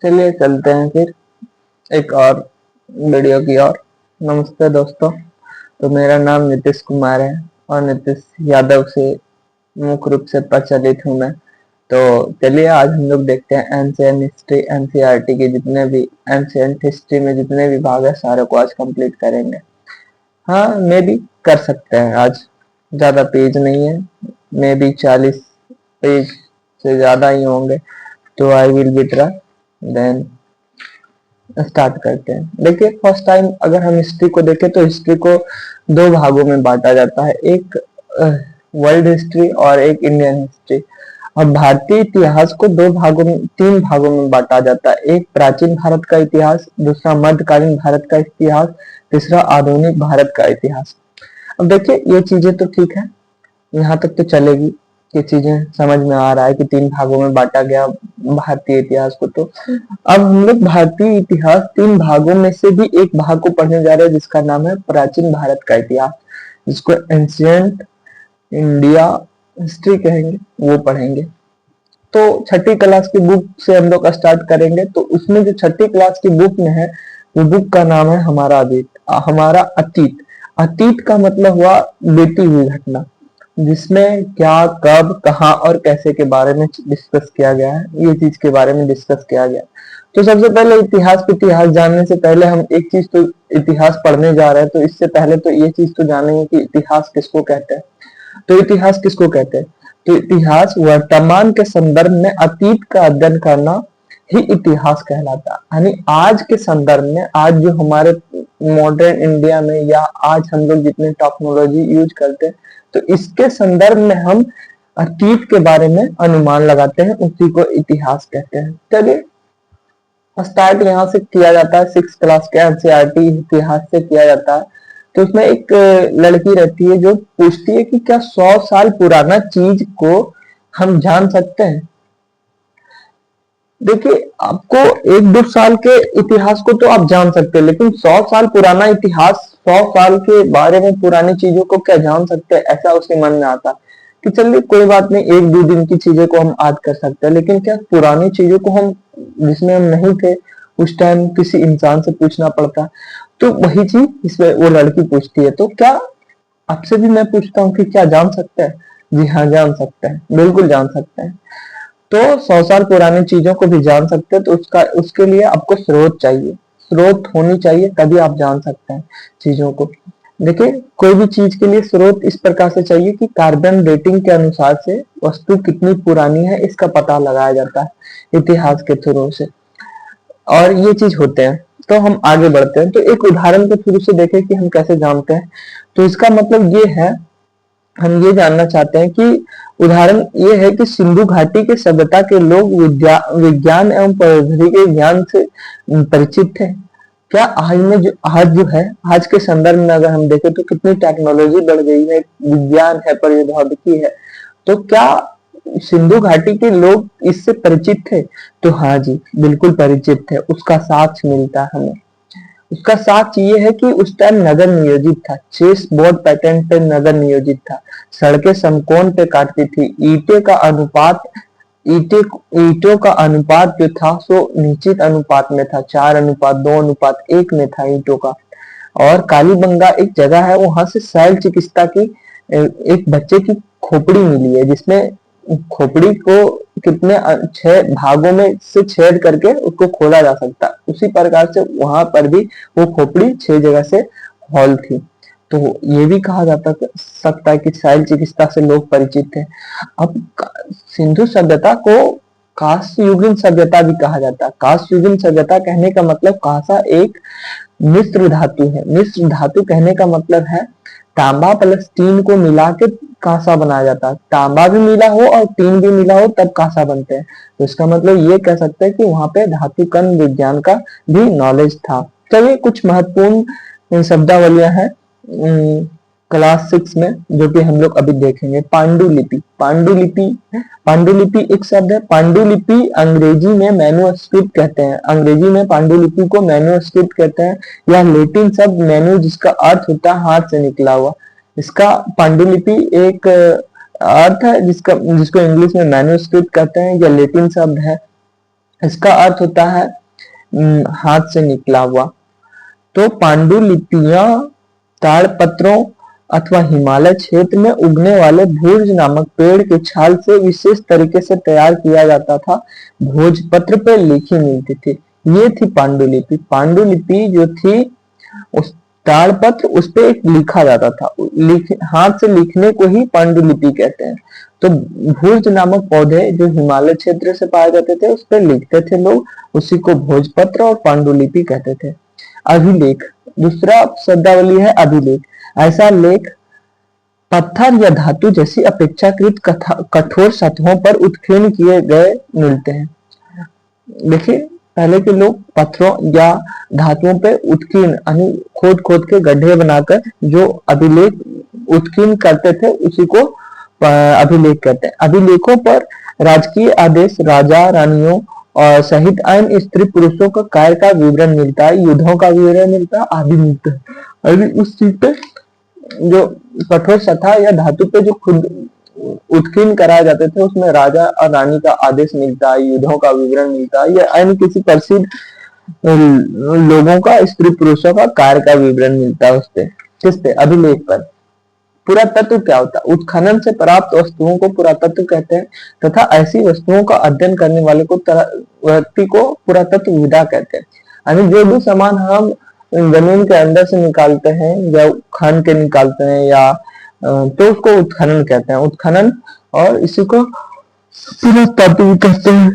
चलिए चलते हैं फिर एक और वीडियो की ओर। नमस्ते दोस्तों। तो मेरा नाम नीतीश कुमार है और नीतीश यादव से मुख्य रूप से प्रचलित हूँ मैं। तो चलिए आज हम लोग देखते हैं एंशियंट हिस्ट्री एनसीईआरटी के जितने भी एंशियंट हिस्ट्री में जितने भी भाग है सारे को आज कंप्लीट करेंगे। हाँ, मे भी कर सकते हैं आज, ज़्यादा पेज नहीं है, मे भी 40 पेज से ज़्यादा ही होंगे। तो I will be try then start करते हैं। देखिए फर्स्ट टाइम अगर हम हिस्ट्री को देखें तो हिस्ट्री को दो भागों में बांटा जाता है, एक वर्ल्ड हिस्ट्री और एक इंडियन हिस्ट्री। अब भारतीय इतिहास को तीन भागों में बांटा जाता है, एक प्राचीन भारत का इतिहास, दूसरा मध्यकालीन भारत का इतिहास, तीसरा आधुनिक भारत का इतिहास। अब देखिए ये चीजें तो ठीक है, यहाँ तक तो चलेगी, ये चीजें समझ में आ रहा है कि तीन भागों में बांटा गया भारतीय इतिहास को। तो अब हम लोग भारतीय इतिहास तीन भागों में से भी एक भाग को पढ़ने जा रहे हैं जिसका नाम है प्राचीन भारत का इतिहास, जिसको एंशियंट इंडिया हिस्ट्री कहेंगे, वो पढ़ेंगे। तो छठी क्लास की बुक से हम लोग स्टार्ट करेंगे। तो उसमें जो छठी क्लास की बुक में है वो बुक का नाम है हमारा अतीत। अतीत का मतलब हुआ बीती हुई घटना, जिसमें क्या कब कहाँ और कैसे के बारे में डिस्कस किया गया है, ये चीज के बारे में डिस्कस किया गया। तो सबसे पहले इतिहास जानने से पहले हम एक चीज तो इतिहास पढ़ने जा रहे हैं, तो इससे पहले तो ये चीज तो जानेंगे कि इतिहास किसको कहते हैं। तो इतिहास किसको कहते हैं? तो इतिहास वर्तमान के संदर्भ में अतीत का अध्ययन करना ही इतिहास कहलाता है। यानी आज के संदर्भ में, आज जो हमारे मॉडर्न इंडिया में या आज हम लोग जितने टेक्नोलॉजी यूज करते हैं, तो इसके संदर्भ में हम अतीत के बारे में अनुमान लगाते हैं, उसी को इतिहास कहते हैं। चलिए स्टार्ट यहाँ से किया जाता है, 6 क्लास के एनसीईआरटी इतिहास से किया जाता है। तो उसमें एक लड़की रहती है जो पूछती है कि क्या 100 साल पुराना चीज को हम जान सकते हैं? देखिए आपको 1-2 साल के इतिहास को तो आप जान सकते हैं, लेकिन 100 साल पुराना इतिहास, 100 साल के बारे में पुरानी चीजों को क्या जान सकते हैं, ऐसा उसके मन में आता है। कि चलिए कोई बात नहीं, 1-2 दिन की चीजें को हम आज कर सकते हैं, लेकिन क्या पुरानी चीजों को हम जिसमें हम नहीं थे उस टाइम किसी इंसान से पूछना पड़ता। तो वही चीज इसमें वो लड़की पूछती है। तो क्या आपसे भी मैं पूछता हूँ कि क्या जान सकते हैं? जी हाँ, जान सकते हैं, बिल्कुल जान सकते हैं। तो 100 साल पुरानी चीजों को भी जान सकते हैं, तो उसके लिए आपको स्रोत चाहिए, स्रोत होनी चाहिए, तभी आप जान सकते हैं चीजों को। देखिए कोई भी चीज के लिए स्रोत इस प्रकार से चाहिए कि कार्बन डेटिंग के अनुसार से वस्तु कितनी पुरानी है इसका पता लगाया जाता है इतिहास के थ्रू से, और ये चीज होते हैं। तो हम आगे बढ़ते हैं, तो एक उदाहरण के थ्रू से देखें कि हम कैसे जानते हैं। तो इसका मतलब ये है, हम ये जानना चाहते हैं कि उदाहरण ये है कि सिंधु घाटी के सभ्यता के लोग विज्ञान एवं प्रौद्योगिकी के ज्ञान से परिचित थे। क्या आज जो है, आज के संदर्भ में अगर हम देखें तो कितनी टेक्नोलॉजी बढ़ गई है, विज्ञान है, प्रौद्योगिकी है। तो क्या सिंधु घाटी के लोग इससे परिचित थे? तो हाँ जी, बिल्कुल परिचित थे। उसका साक्ष्य मिलता है हमें। उसका साक्ष्य ये है कि उस टाइम नगर नियोजित था, चेस बोर्ड पैटर्न पे नगर नियोजित था, सड़कें समकोण पे काटती थी, ईटे ईंटों का अनुपात जो था सो निश्चित अनुपात में था, 4:2:1 में था ईंटों का। और कालीबंगा एक जगह है, वहां से शैल चिकित्सा की एक बच्चे की खोपड़ी मिली है, जिसमें खोपड़ी को कितने 6 भागों में से छेद करके उसको खोला जा सकता है। उसी प्रकार से वहां पर भी वो खोपड़ी 6 जगह से हॉल थी। तो ये भी कहा जाता सकता है कि शैल चिकित्सा से लोग परिचित थे। अब सिंधु सभ्यता को कांस्य युगीन सभ्यता भी कहा जाता है। कांस्य युगीन सभ्यता कहने का मतलब कांसा एक मिश्र धातु है। मिश्र धातु कहने का मतलब है तांबा प्लस टीन को मिला के कांसा बनाया जाता है। तांबा भी मिला हो और टीन भी मिला हो तब कांसा बनते हैं। तो इसका मतलब ये कह सकते हैं कि वहां पे धातु कण विज्ञान का भी नॉलेज था। चलिए कुछ महत्वपूर्ण शब्दावलियां हैं क्लास 6 में जो कि हम लोग अभी देखेंगे। पांडुलिपि। पांडुलिपि एक शब्द है। पांडुलिपि अंग्रेजी में मैन्युस्क्रिप्ट कहते हैं। अंग्रेजी में पांडुलिपि को मैन्युस्क्रिप्ट कहते हैं। यह लैटिन शब्द मैन्यू जिसका अर्थ होता है हाथ से निकला हुआ। इसका पांडुलिपि एक अर्थ है जिसको इंग्लिश में मैन्युस्क्रिप्ट कहते हैं। यह लैटिन शब्द है। इसका अर्थ होता है हाथ से निकला हुआ। तो पांडुलिपियां ताड़पत्रों अथवा हिमालय क्षेत्र में उगने वाले भूर्ज नामक पेड़ के छाल से विशेष तरीके से तैयार किया जाता था, भोजपत्र पे लिखी मिलती थी। ये थी पांडुलिपि। पांडुलिपि जो थी उस ताड़पत्र उस पे एक लिखा जाता था, हाथ से लिखने को ही पांडुलिपि कहते हैं। तो भूर्ज नामक पौधे जो हिमालय क्षेत्र से पाए जाते थे उस पर लिखते थे लोग, उसी को भोजपत्र और पांडुलिपि कहते थे। अभिलेख, दूसरा शब्दावली है अभिलेख। ऐसा लेख पत्थर या धातु जैसी अपेक्षाकृत कठोर सतहों पर उत्कीर्ण किए गए मिलते हैं। देखिए पहले के लोग पत्थरों या धातुओं पे उत्कीर्ण यानी खोद खोद के गड्ढे बनाकर जो अभिलेख उत्कीर्ण करते थे उसी को अभिलेख कहते हैं। अभिलेखों पर राजकीय आदेश, राजा रानियों और सहित अन्य स्त्री पुरुषों का कार्य का विवरण मिलता है, युद्धों का विवरण मिलता है, आदि मिलता है। अभी उस चीज पे जो कठोर सतह या धातु पे जो खुद उत्कीर्ण कराए जाते थे उसमें राजा और रानी का आदेश मिलता है, युद्धों का विवरण मिलता है, या अन्य किसी प्रसिद्ध लोगों का, स्त्री पुरुषों का कार्य का विवरण मिलता है। उस पे किस पे? अभिलेख पर। पुरातत्व क्या होता है? उत्खनन से प्राप्त वस्तुओं को पुरातत्व कहते हैं तथा ऐसी वस्तुओं का अध्ययन करने वाले को व्यक्ति को पुरातत्वविदा कहते हैं। यानी जो भी सामान हम जमीन के अंदर से निकालते हैं या खन के निकालते हैं या तो उसको उत्खनन कहते हैं। उत्खनन और इसी को पुरातत्व कहते हैं।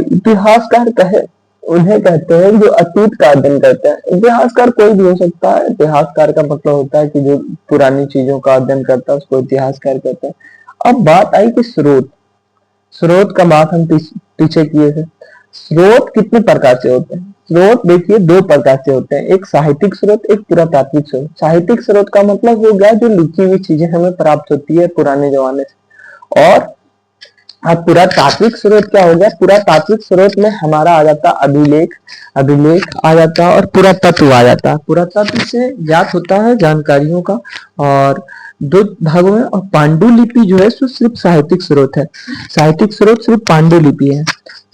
इतिहासकार कहे उन्हें कहते हैं जो अतीत का अध्ययन करते हैं। इतिहासकार कोई भी हो सकता है। इतिहासकार का मतलब होता है कि जो पुरानी चीजों का अध्ययन करता है उसको इतिहासकार कहते हैं। अब बात आई कि स्रोत। स्रोत का बात हम पीछे किए थे। स्रोत कितने प्रकार से होते हैं? स्रोत देखिए दो प्रकार से होते हैं, एक साहित्यिक स्रोत, एक पुरातात्विक स्रोत। साहित्यिक स्रोत का मतलब हो गया जो लिखी हुई चीजें हमें प्राप्त होती है पुराने जमाने से। और अब पुरातात्विक स्रोत क्या हो गया? पुरातात्विक स्रोत में हमारा आ जाता अभिलेख, अभिलेख आ जाता और पुरातत्व आ जाता। पुरातत्व से ज्ञात होता है जानकारियों का और दो भागों में। और पांडुलिपि जो है सो सिर्फ साहित्यिक स्रोत है। साहित्यिक स्रोत सिर्फ पांडुलिपि है।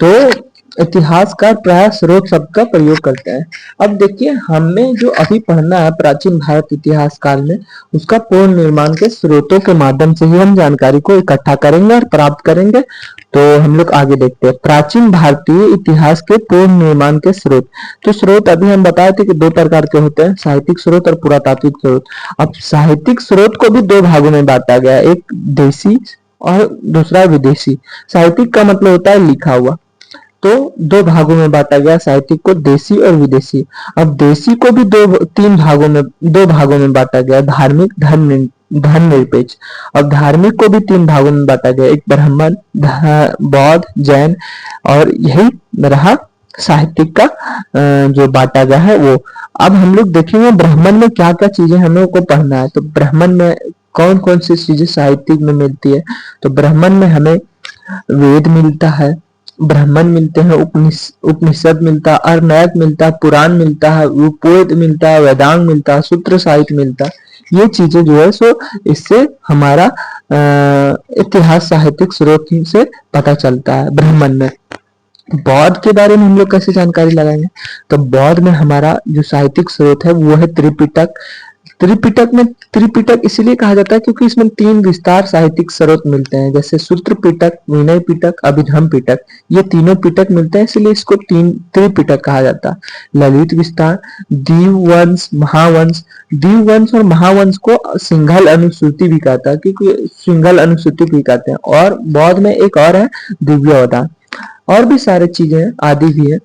तो इतिहासकार प्राय स्रोत शब्द का प्रयोग करते हैं। अब देखिए हमें जो अभी पढ़ना है प्राचीन भारत इतिहास काल में, उसका पूर्ण निर्माण के स्रोतों के माध्यम से ही हम जानकारी को इकट्ठा करेंगे और प्राप्त करेंगे। तो हम लोग आगे देखते हैं प्राचीन भारतीय इतिहास के पूर्ण निर्माण के स्रोत। तो स्रोत अभी हम बताए थे कि दो प्रकार के होते हैं, साहित्यिक स्रोत और पुरातात्विक स्रोत। अब साहित्यिक स्रोत को भी दो भागों में बांटा गया, एक देसी और दूसरा विदेशी। साहित्यिक का मतलब होता है लिखा हुआ। तो दो भागों में बांटा गया साहित्यिक को, देसी और विदेशी। अब देसी को भी दो भागों में बांटा गया, धार्मिक, धर्मनिरपेक्ष। अब धार्मिक को भी तीन भागों में बांटा गया, एक ब्राह्मण, बौद्ध, जैन। और यही रहा साहित्यिक का जो बांटा गया है वो। अब हम लोग देखेंगे ब्राह्मण में क्या क्या चीजें हमें को पढ़ना है। तो ब्राह्मण में कौन कौन सी चीजें साहित्यिक में मिलती है? तो ब्राह्मण में हमें वेद मिलता है, ब्राह्मण मिलते हैं, उपनिषद मिलता है, अरण्यक मिलता है, पुराण मिलता है, उपवेद मिलता है, वेदांग मिलता है, सूत्र साहित्य मिलता है। ये चीजें जो है सो इससे हमारा इतिहास साहित्यिक स्रोत से पता चलता है। ब्राह्मण में बौद्ध के बारे में हम लोग कैसे जानकारी लगाएंगे? तो बौद्ध में हमारा जो साहित्यिक स्रोत है वो है त्रिपिटक। त्रिपिटक इसलिए कहा जाता है क्योंकि इसमें तीन विस्तार साहित्यिक स्रोत मिलते हैं, जैसे सूत्र पिटक, विनय पिटक, अभिधर्म पिटक। ये तीनों पिटक मिलते हैं इसलिए इसको त्रिपिटक कहा जाता है। ललित विस्तार, दीववंश, महावंश। दीववंश और महावंश को सिंघल अनुसूति भी कहता है क्योंकि सिंघल अनुसूति भी कहते हैं। और बौद्ध में एक और है दिव्यावदान। और भी सारी चीजें हैं, आदि भी है।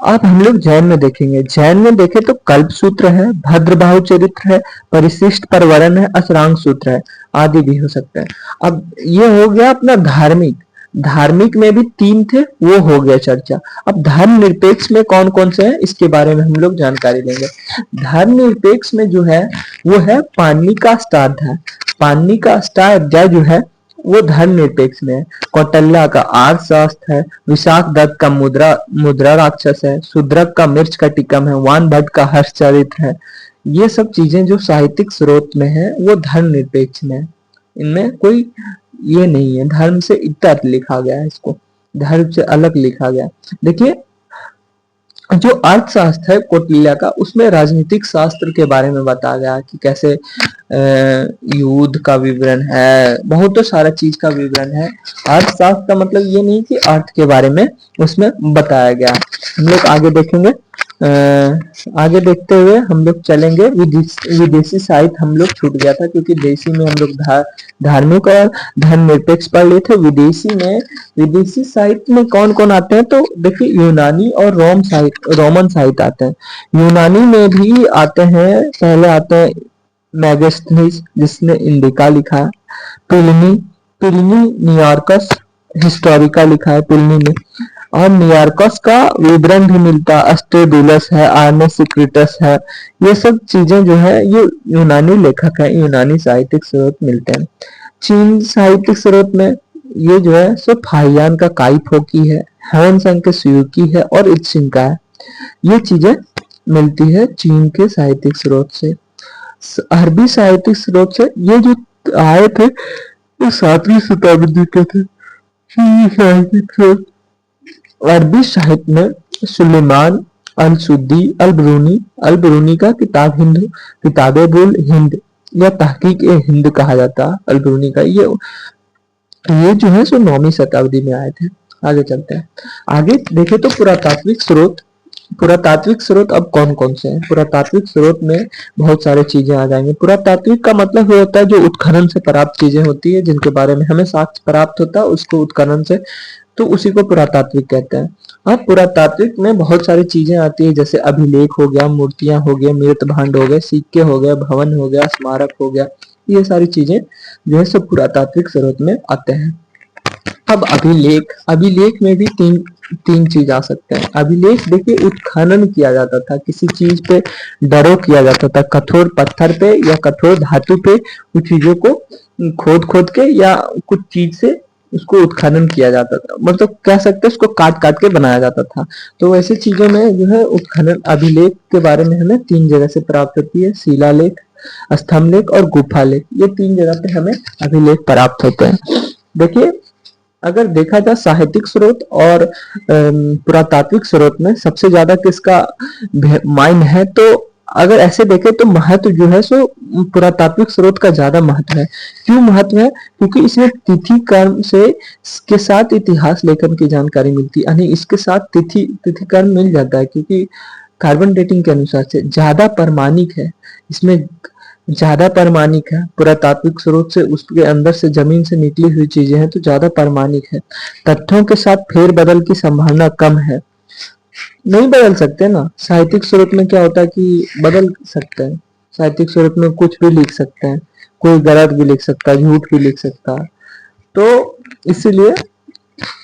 अब हम लोग जैन में देखेंगे। जैन में देखें तो कल्प सूत्र है, भद्रबाहु चरित्र है, परिशिष्ट परवरण है, अष्टांग सूत्र है, आदि भी हो सकते हैं। अब ये हो गया अपना धार्मिक। धार्मिक में भी तीन थे, वो हो गया चर्चा। अब धर्म निरपेक्ष में कौन कौन से हैं इसके बारे में हम लोग जानकारी लेंगे। धर्म निरपेक्ष में जो है वो है पाणिनि का अष्टाध्याय। पाणिनि का अष्टाध्याय जो है वो धर्म निरपेक्ष में है। कौटिल्य का अर्थशास्त्र है, विशाख दत्त का मुद्रा राक्षस है, शूद्रक का मिर्च का टिकम है, वान भट्ट का हर्ष चरित्र है। ये सब चीजें जो साहित्यिक स्रोत में है वो धर्म निरपेक्ष में है। इनमें कोई ये नहीं है, धर्म से इतर लिखा गया है इसको। धर्म से अलग लिखा गया। देखिए, जो अर्थशास्त्र है कौटिल्य का, उसमें राजनीतिक शास्त्र के बारे में बताया गया कि कैसे युद्ध का विवरण है, बहुत सारा चीज का विवरण है। अर्थशास्त्र का मतलब ये नहीं कि अर्थ के बारे में उसमें बताया गया। हम लोग आगे देखेंगे। आगे देखते हुए हम लोग चलेंगे। विदेशी साहित्य हम लोग छूट गया था, क्योंकि देशी में हम लोग धार्मिक और धर्मनिरपेक्ष पढ़ लिए थे। विदेशी साहित्य में कौन कौन आते हैं, तो देखिए यूनानी और रोमन साहित्य आते हैं। यूनानी में भी आते हैं, पहले आते हैं मैगस्थनीज, जिसने इंडिका लिखा है। प्लिनी न्यूयार्कस हिस्टोरिका लिखा है प्लिनी ने, और न्यूयार्कस का विवरण भी मिलता है। अस्ट्रेडुलस है, आर्ने सिक्रिटस है, ये सब चीजें जो है ये यूनानी लेखक है, यूनानी साहित्यिक स्रोत मिलते हैं। चीन साहित्यिक स्रोत में ये जो है सो फाहियान का काई फोकी है, हेवन संग के सुयुकी है और इत्सिंग का है। ये चीजें मिलती है चीन के साहित्यिक स्रोत से। अरबी साहित्यिक स्रोत से ये जो आए थे ये 7वीं शताब्दी के थे। साहित्यिक स्रोत अरबी साहित्य में सुलेमान अल सुद्दी अल बरूनी का किताब हिंद, किताबे बुल हिंद या तहकीक ए हिंद कहा जाता है अल बरूनी का। ये जो है सो 9वीं शताब्दी में आए थे। आगे चलते हैं। आगे देखें तो पुरातात्विक स्रोत अब कौन कौन से हैं। पुरातात्विक स्रोत में बहुत सारे चीजें आ जाएंगे। पुरातात्विक का मतलब ये होता है जो उत्खनन से प्राप्त चीजें होती है, जिनके बारे में हमें साक्ष्य प्राप्त होता है, उसको उत्खनन से, तो उसी को पुरातात्विक कहते हैं। अब पुरातात्विक में बहुत सारी चीजें आती है, जैसे अभिलेख हो गया, मूर्तियां हो गए, मृत भांड हो गए, सिक्के हो गए, भवन हो गया, स्मारक हो गया। ये सारी चीजें जो है सब पुरातात्विक स्रोत में आते हैं। अब अभिलेख में भी तीन चीज आ सकते हैं। अभिलेख देखिए उत्खनन किया जाता था, किसी चीज पे डरो किया जाता था, कठोर पत्थर पे या कठोर धातु पे उन चीजों को खोद के या कुछ चीज से उसको उत्खनन किया जाता था, मतलब कह सकते हैं उसको काट काट के बनाया जाता था। तो ऐसी चीजों में जो है उत्खनन, अभिलेख के बारे में हमें 3 जगह से प्राप्त होती है, शिलालेख, स्तंभ लेख और गुफा लेख। ये 3 जगह पे हमें अभिलेख प्राप्त होते हैं। देखिए, अगर देखा जाए साहित्यिक स्रोत और पुरातात्विक स्रोत में सबसे ज्यादा किसका मायने है, तो अगर ऐसे देखें तो महत्व जो है सो पुरातात्विक स्रोत का ज्यादा महत्व है। क्यों महत्व है? क्योंकि इसमें तिथि कर्म से के साथ इतिहास लेखन की जानकारी मिलती है, यानी इसके साथ तिथि कर्म मिल जाता है, क्योंकि कार्बन डेटिंग के अनुसार से ज्यादा प्रमाणिक है, इसमें ज्यादा प्रमाणिक है। पुरातात्विक स्रोत से उसके अंदर से जमीन से निकली हुई चीजें हैं तो ज्यादा प्रमाणिक है। तथ्यों के साथ फेरबदल की संभावना कम है, नहीं बदल सकते ना। साहित्यिक स्रोत में क्या होता है कि बदल सकते हैं, साहित्यिक स्रोत में कुछ भी लिख सकते हैं, कोई गलत भी लिख सकता है, झूठ भी लिख सकता है, तो इसीलिए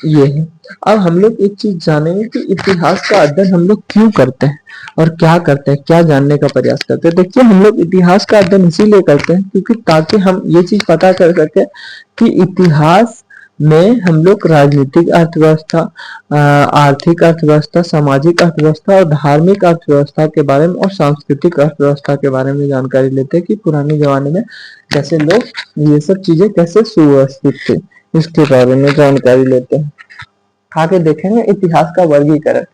ये है। अब हम लोग एक चीज जानेंगे कि इतिहास का अध्ययन हम लोग क्यों करते हैं और क्या करते हैं, क्या जानने का प्रयास करते हैं। देखिए, हम लोग इतिहास का अध्ययन इसीलिए करते हैं क्योंकि ताकि हम ये चीज पता कर सके कि इतिहास में हम लोग राजनीतिक अर्थव्यवस्था, आर्थिक अर्थव्यवस्था, सामाजिक अर्थव्यवस्था और धार्मिक अर्थव्यवस्था के बारे में और सांस्कृतिक अर्थव्यवस्था के बारे में जानकारी लेते हैं कि पुराने जमाने में कैसे लोग ये सब चीजें कैसे सुव्यवस्थित थे, इसके बारे में जानकारी लेते हैं। आगे देखेंगे इतिहास का वर्गीकरण।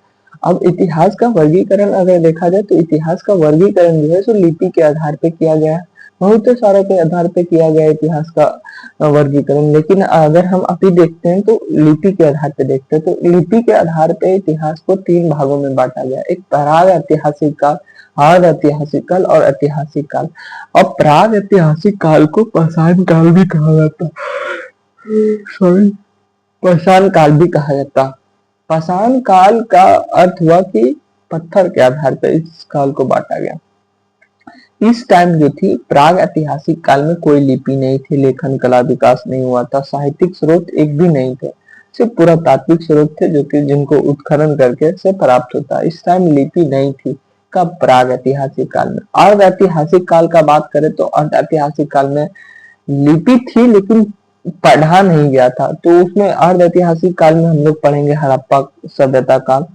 अब इतिहास का वर्गीकरण अगर देखा जाए तो इतिहास का वर्गीकरण जो है सो लिपि के आधार पे किया गया है, बहुत सारे के आधार पे किया गया इतिहास का वर्गीकरण। लेकिन अगर हम अभी देखते हैं तो लिपि के आधार पे देखते हैं, तो लिपि के आधार पे इतिहास को 3 भागों में बांटा गया। एक प्राग ऐतिहासिक काल, अर्ध ऐतिहासिक काल और ऐतिहासिक काल। अब प्राग ऐतिहासिक काल को पाषाण काल भी कहा जाता, सॉरी, पाषाण काल भी कहा जाता। पाषाण काल का अर्थ हुआ कि पत्थर के आधार पर इस काल को बांटा गया। इस टाइम जो थी प्राग ऐतिहासिक काल में कोई लिपि नहीं थी, लेखन कला विकास नहीं हुआ था, साहित्यिक स्रोत एक भी नहीं थे, सिर्फ पुरातात्विक स्रोत थे जो कि जिनको उत्खनन करके से प्राप्त होता। इस टाइम लिपि नहीं थी, कब? प्राग ऐतिहासिक काल में। अर्ध ऐतिहासिक काल का बात करें तो अर्ध ऐतिहासिक काल में लिपि थी लेकिन पढ़ा नहीं गया था, तो उसमें अर्ध ऐतिहासिक काल में हम लोग पढ़ेंगे हड़प्पा सभ्यता काल,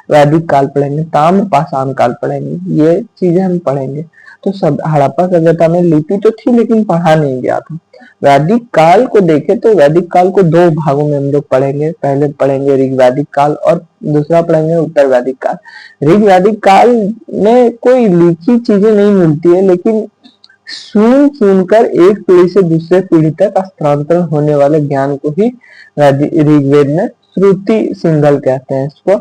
वैदिक काल पढ़ेंगे, ताम्र पाषाण काल पढ़ेंगे, ये चीजें हम पढ़ेंगे। तो सब हड़प्पा सभ्यता में लिपि तो थी लेकिन पढ़ा नहीं गया था। वैदिक काल को देखें तो वैदिक काल को दो भागों में हम लोग पढ़ेंगे। पहले पढ़ेंगे ऋग वैदिक काल और दूसरा पढ़ेंगे उत्तर वैदिक काल। ऋग वैदिक काल में कोई लिखी चीजें नहीं मिलती है, लेकिन सुन सुनकर एक पीढ़ी से दूसरे पीढ़ी तक स्थानांतरण होने वाले ज्ञान को ही ऋग्वेद में श्रुति सिंगल कहते हैं इसको।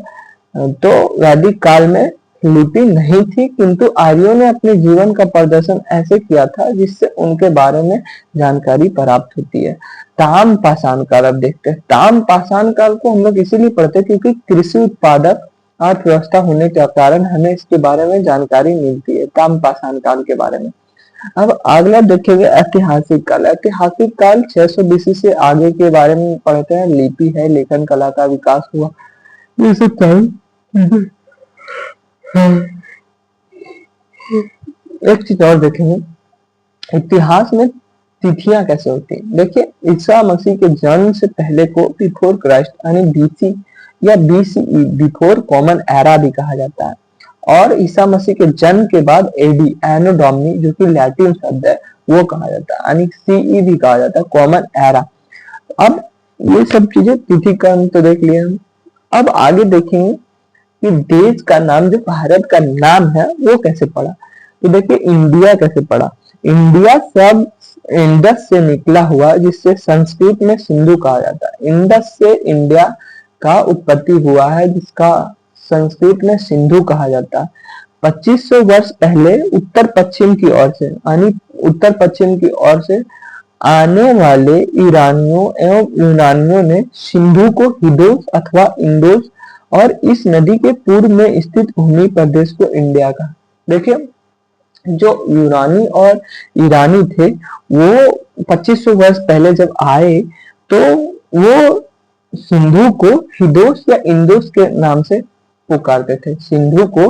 तो वैदिक काल में लिपि नहीं थी, किंतु आर्यों ने अपने जीवन का प्रदर्शन ऐसे किया था जिससे उनके बारे में जानकारी प्राप्त होती है। ताम पाषाण काल अब देखते हैं। ताम पाषाण काल को हम लोग इसीलिए पढ़ते हैं क्योंकि कृषि उत्पादक अर्थव्यवस्था होने के कारण हमें इसके बारे में जानकारी मिलती है, ताम पाषाण काल के बारे में। अब अगला देखेंगे ऐतिहासिक काल। ऐतिहासिक काल 600 बीसी से आगे के बारे में पढ़ते हैं। लिपि है, लेखन कला का विकास हुआ, ये सब टाइम। एक चीज और देखेंगे, इतिहास में तिथियां कैसे होती है। देखिए, ईसा मसीह के जन्म से पहले को बिफोर क्राइस्ट यानी बीसी या बीसीई बिफोर कॉमन एरा भी कहा जाता है, और ईसा मसीह के जन्म के बाद एडी एनो डोमिनी जो कि लैटिन शब्द है वो कहा जाता है, यानी सीई भी कहा जाता है, कॉमन एरा। अब ये सब चीजें तिथि का हम तो देख लिया हम। अब आगे देखेंगे कि देश का नाम, जो भारत का नाम है वो कैसे पड़ा। तो देखिए, इंडिया कैसे पड़ा। इंडिया सब इंडस से निकला हुआ, जिससे संस्कृत में सिंधु कहा जाता है। इंडस से इंडिया का उत्पत्ति हुआ है, जिसका संस्कृत में सिंधु कहा जाता है। 2500 वर्ष पहले उत्तर पश्चिम की ओर से, यानी उत्तर पश्चिम की ओर से आने वाले ईरानियों एवं यूनानियों ने सिंधु को हिदोस अथवा इंडोस और इस नदी के पूर्व में स्थित भूमि प्रदेश को इंडिया का। देखिए, जो यूनानी और ईरानी थे वो 2500 वर्ष पहले जब आए तो वो सिंधु को हिदोस या इंडोस के नाम से पुकारते थे। सिंधु को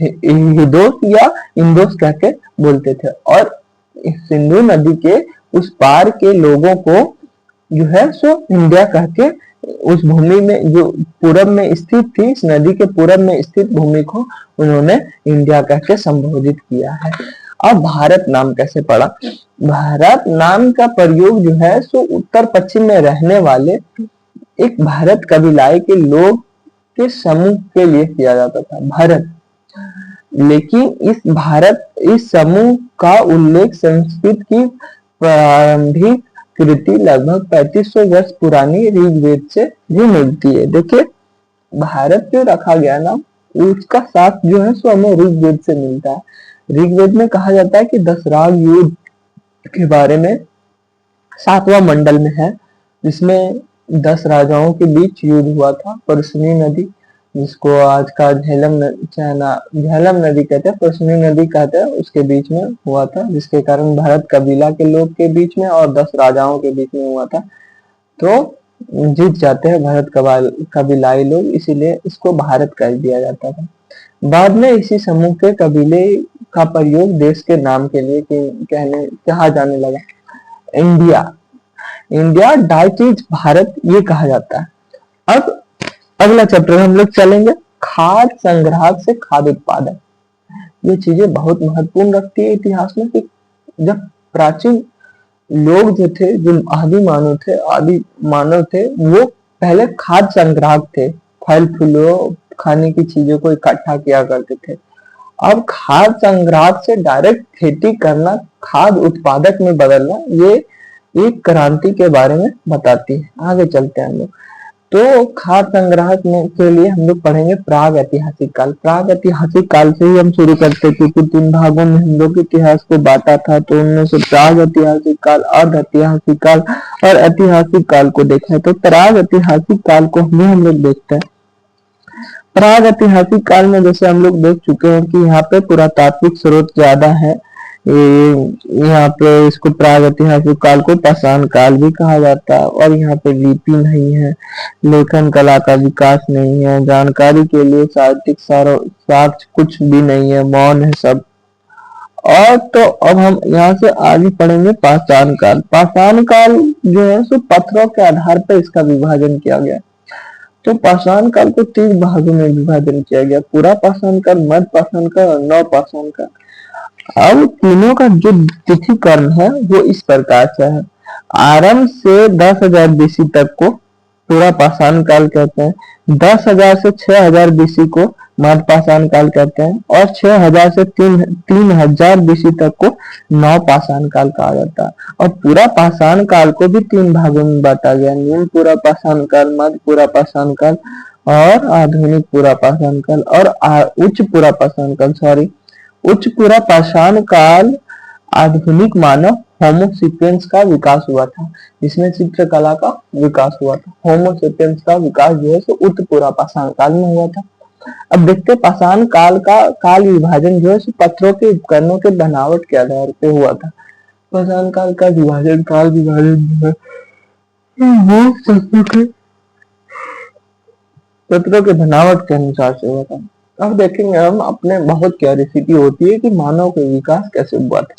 हिदोस या इंडोस कह के बोलते थे, और सिंधु नदी के उस पार के लोगों को जो है सो इंडिया कह के, उस भूमि में जो पूरब में स्थित थी, इस नदी के पूरब में स्थित भूमि को उन्होंने इंडिया कह के संबोधित किया है। अब भारत नाम कैसे पड़ा। भारत नाम का प्रयोग जो है सो उत्तर पश्चिम में रहने वाले एक भारत कबीलाए के लोग के समूह के लिए किया जाता था, भारत। लेकिन इस समूह का उल्लेख संस्कृत की प्रारंभिक कृति लगभग 3500 वर्ष पुरानी ऋग्वेद से भी मिलती है। देखिए, भारत जो रखा गया नाम, उसका साथ जो है सो हमें ऋग्वेद से मिलता है। ऋग्वेद में कहा जाता है कि 10 राग युद्ध के बारे में 7वां मंडल में है, जिसमें 10 राजाओं के बीच युद्ध हुआ था। परसनी नदी, जिसको आज का झेलम नदी कहते हैं, परसनी नदी कहते हैं, उसके बीच में हुआ था, जिसके कारण भारत कबीला के लोग के बीच में और 10 राजाओं के बीच में हुआ था। तो जीत जाते हैं भारत कबीलाई लोग, इसीलिए इसको भारत कह दिया जाता था। बाद में इसी समूह के कबीले का प्रयोग देश के नाम के लिए कहा जाने लगा। इंडिया डाइट इज भारत, ये कहा जाता है। अब अगला चैप्टर हम लोग चलेंगे, खाद्य संग्राहक से खाद्य उत्पादन। ये चीजें बहुत महत्वपूर्ण रखती है इतिहास में, कि जब प्राचीन लोग जो थे, जो आदि मानव थे, वो पहले खाद्य संग्राहक थे, फल फूलों खाने की चीजों को इकट्ठा किया करते थे। अब खाद्य संग्राहक से डायरेक्ट खेती करना, खाद्य उत्पादक में बदलना, ये एक क्रांति के बारे में बताती है। आगे चलते हैं हम लोग। तो खाद्य संग्राहक के लिए हम लोग पढ़ेंगे प्राग ऐतिहासिक काल। प्राग ऐतिहासिक काल से ही हम शुरू करते, क्योंकि 3 भागों में हम लोग इतिहास को बांटा था, तो उनमें से प्राग ऐतिहासिक काल, अर्ध ऐतिहासिक काल और ऐतिहासिक काल को देखा है। तो प्राग ऐतिहासिक काल को हम लोग देखते हैं। प्राग ऐतिहासिक काल में जैसे हम लोग देख चुके हैं कि यहाँ पे पुरातात्विक स्रोत ज्यादा है। यहाँ पे इसको प्राग ऐतिहासिक काल को पाषाण काल भी कहा जाता है, और यहाँ पे लिपि नहीं है, लेखन कला का विकास नहीं है, जानकारी के लिए साहित्यिक साक्ष्य कुछ भी नहीं है, मौन है सब। और तो अब हम यहाँ से आगे पढ़ेंगे पाषाण काल। पाषाण काल जो है सो पत्थरों के आधार पर इसका विभाजन किया गया। तो पाषाण काल को 3 भागों में विभाजन किया गया, पूरा पाषाण काल, मध्य पाषाण काल और नव पाषाण काल। अब तीनों का जो तिथि कर्म है वो इस प्रकार से है। आरंभ से 10,000 बीसी तक को पूरा पाषाण काल कहते हैं। 10,000 से 6,000 बीसी को मध्य पाषाण काल कहते हैं और 6,000 से 3,000 बीसी तक को नव पाषाण काल कहा जाता है। और पूरा पाषाण काल को भी तीन भागों में बांटा गया, निम्न पूरा पाषाण काल, मध्य पूरा पाषाण काल और आधुनिक पूरा पाषाण काल और उच्च पूरा पाषाण काल। सॉरी, उच्च पूरा पाषाण काल आधुनिक मानव होमोसेपियंस का विकास हुआ था, जिसमें चित्रकला का विकास हुआ था। होमोसेपियंस का विकास जो है सो उच्च पूरा पाषाण काल में हुआ था। अब देखते हैं पाषाण काल का काल विभाजन जो है सो पत्थरों के उपकरणों के बनावट के आधार पे हुआ था। पाषाण काल का विभाजन जो है वो पत्थरों के बनावट के अनुसार से हुआ था। अब देखेंगे हम अपने बहुत क्यूरियोसिटी होती है कि मानव का विकास कैसे हुआ था।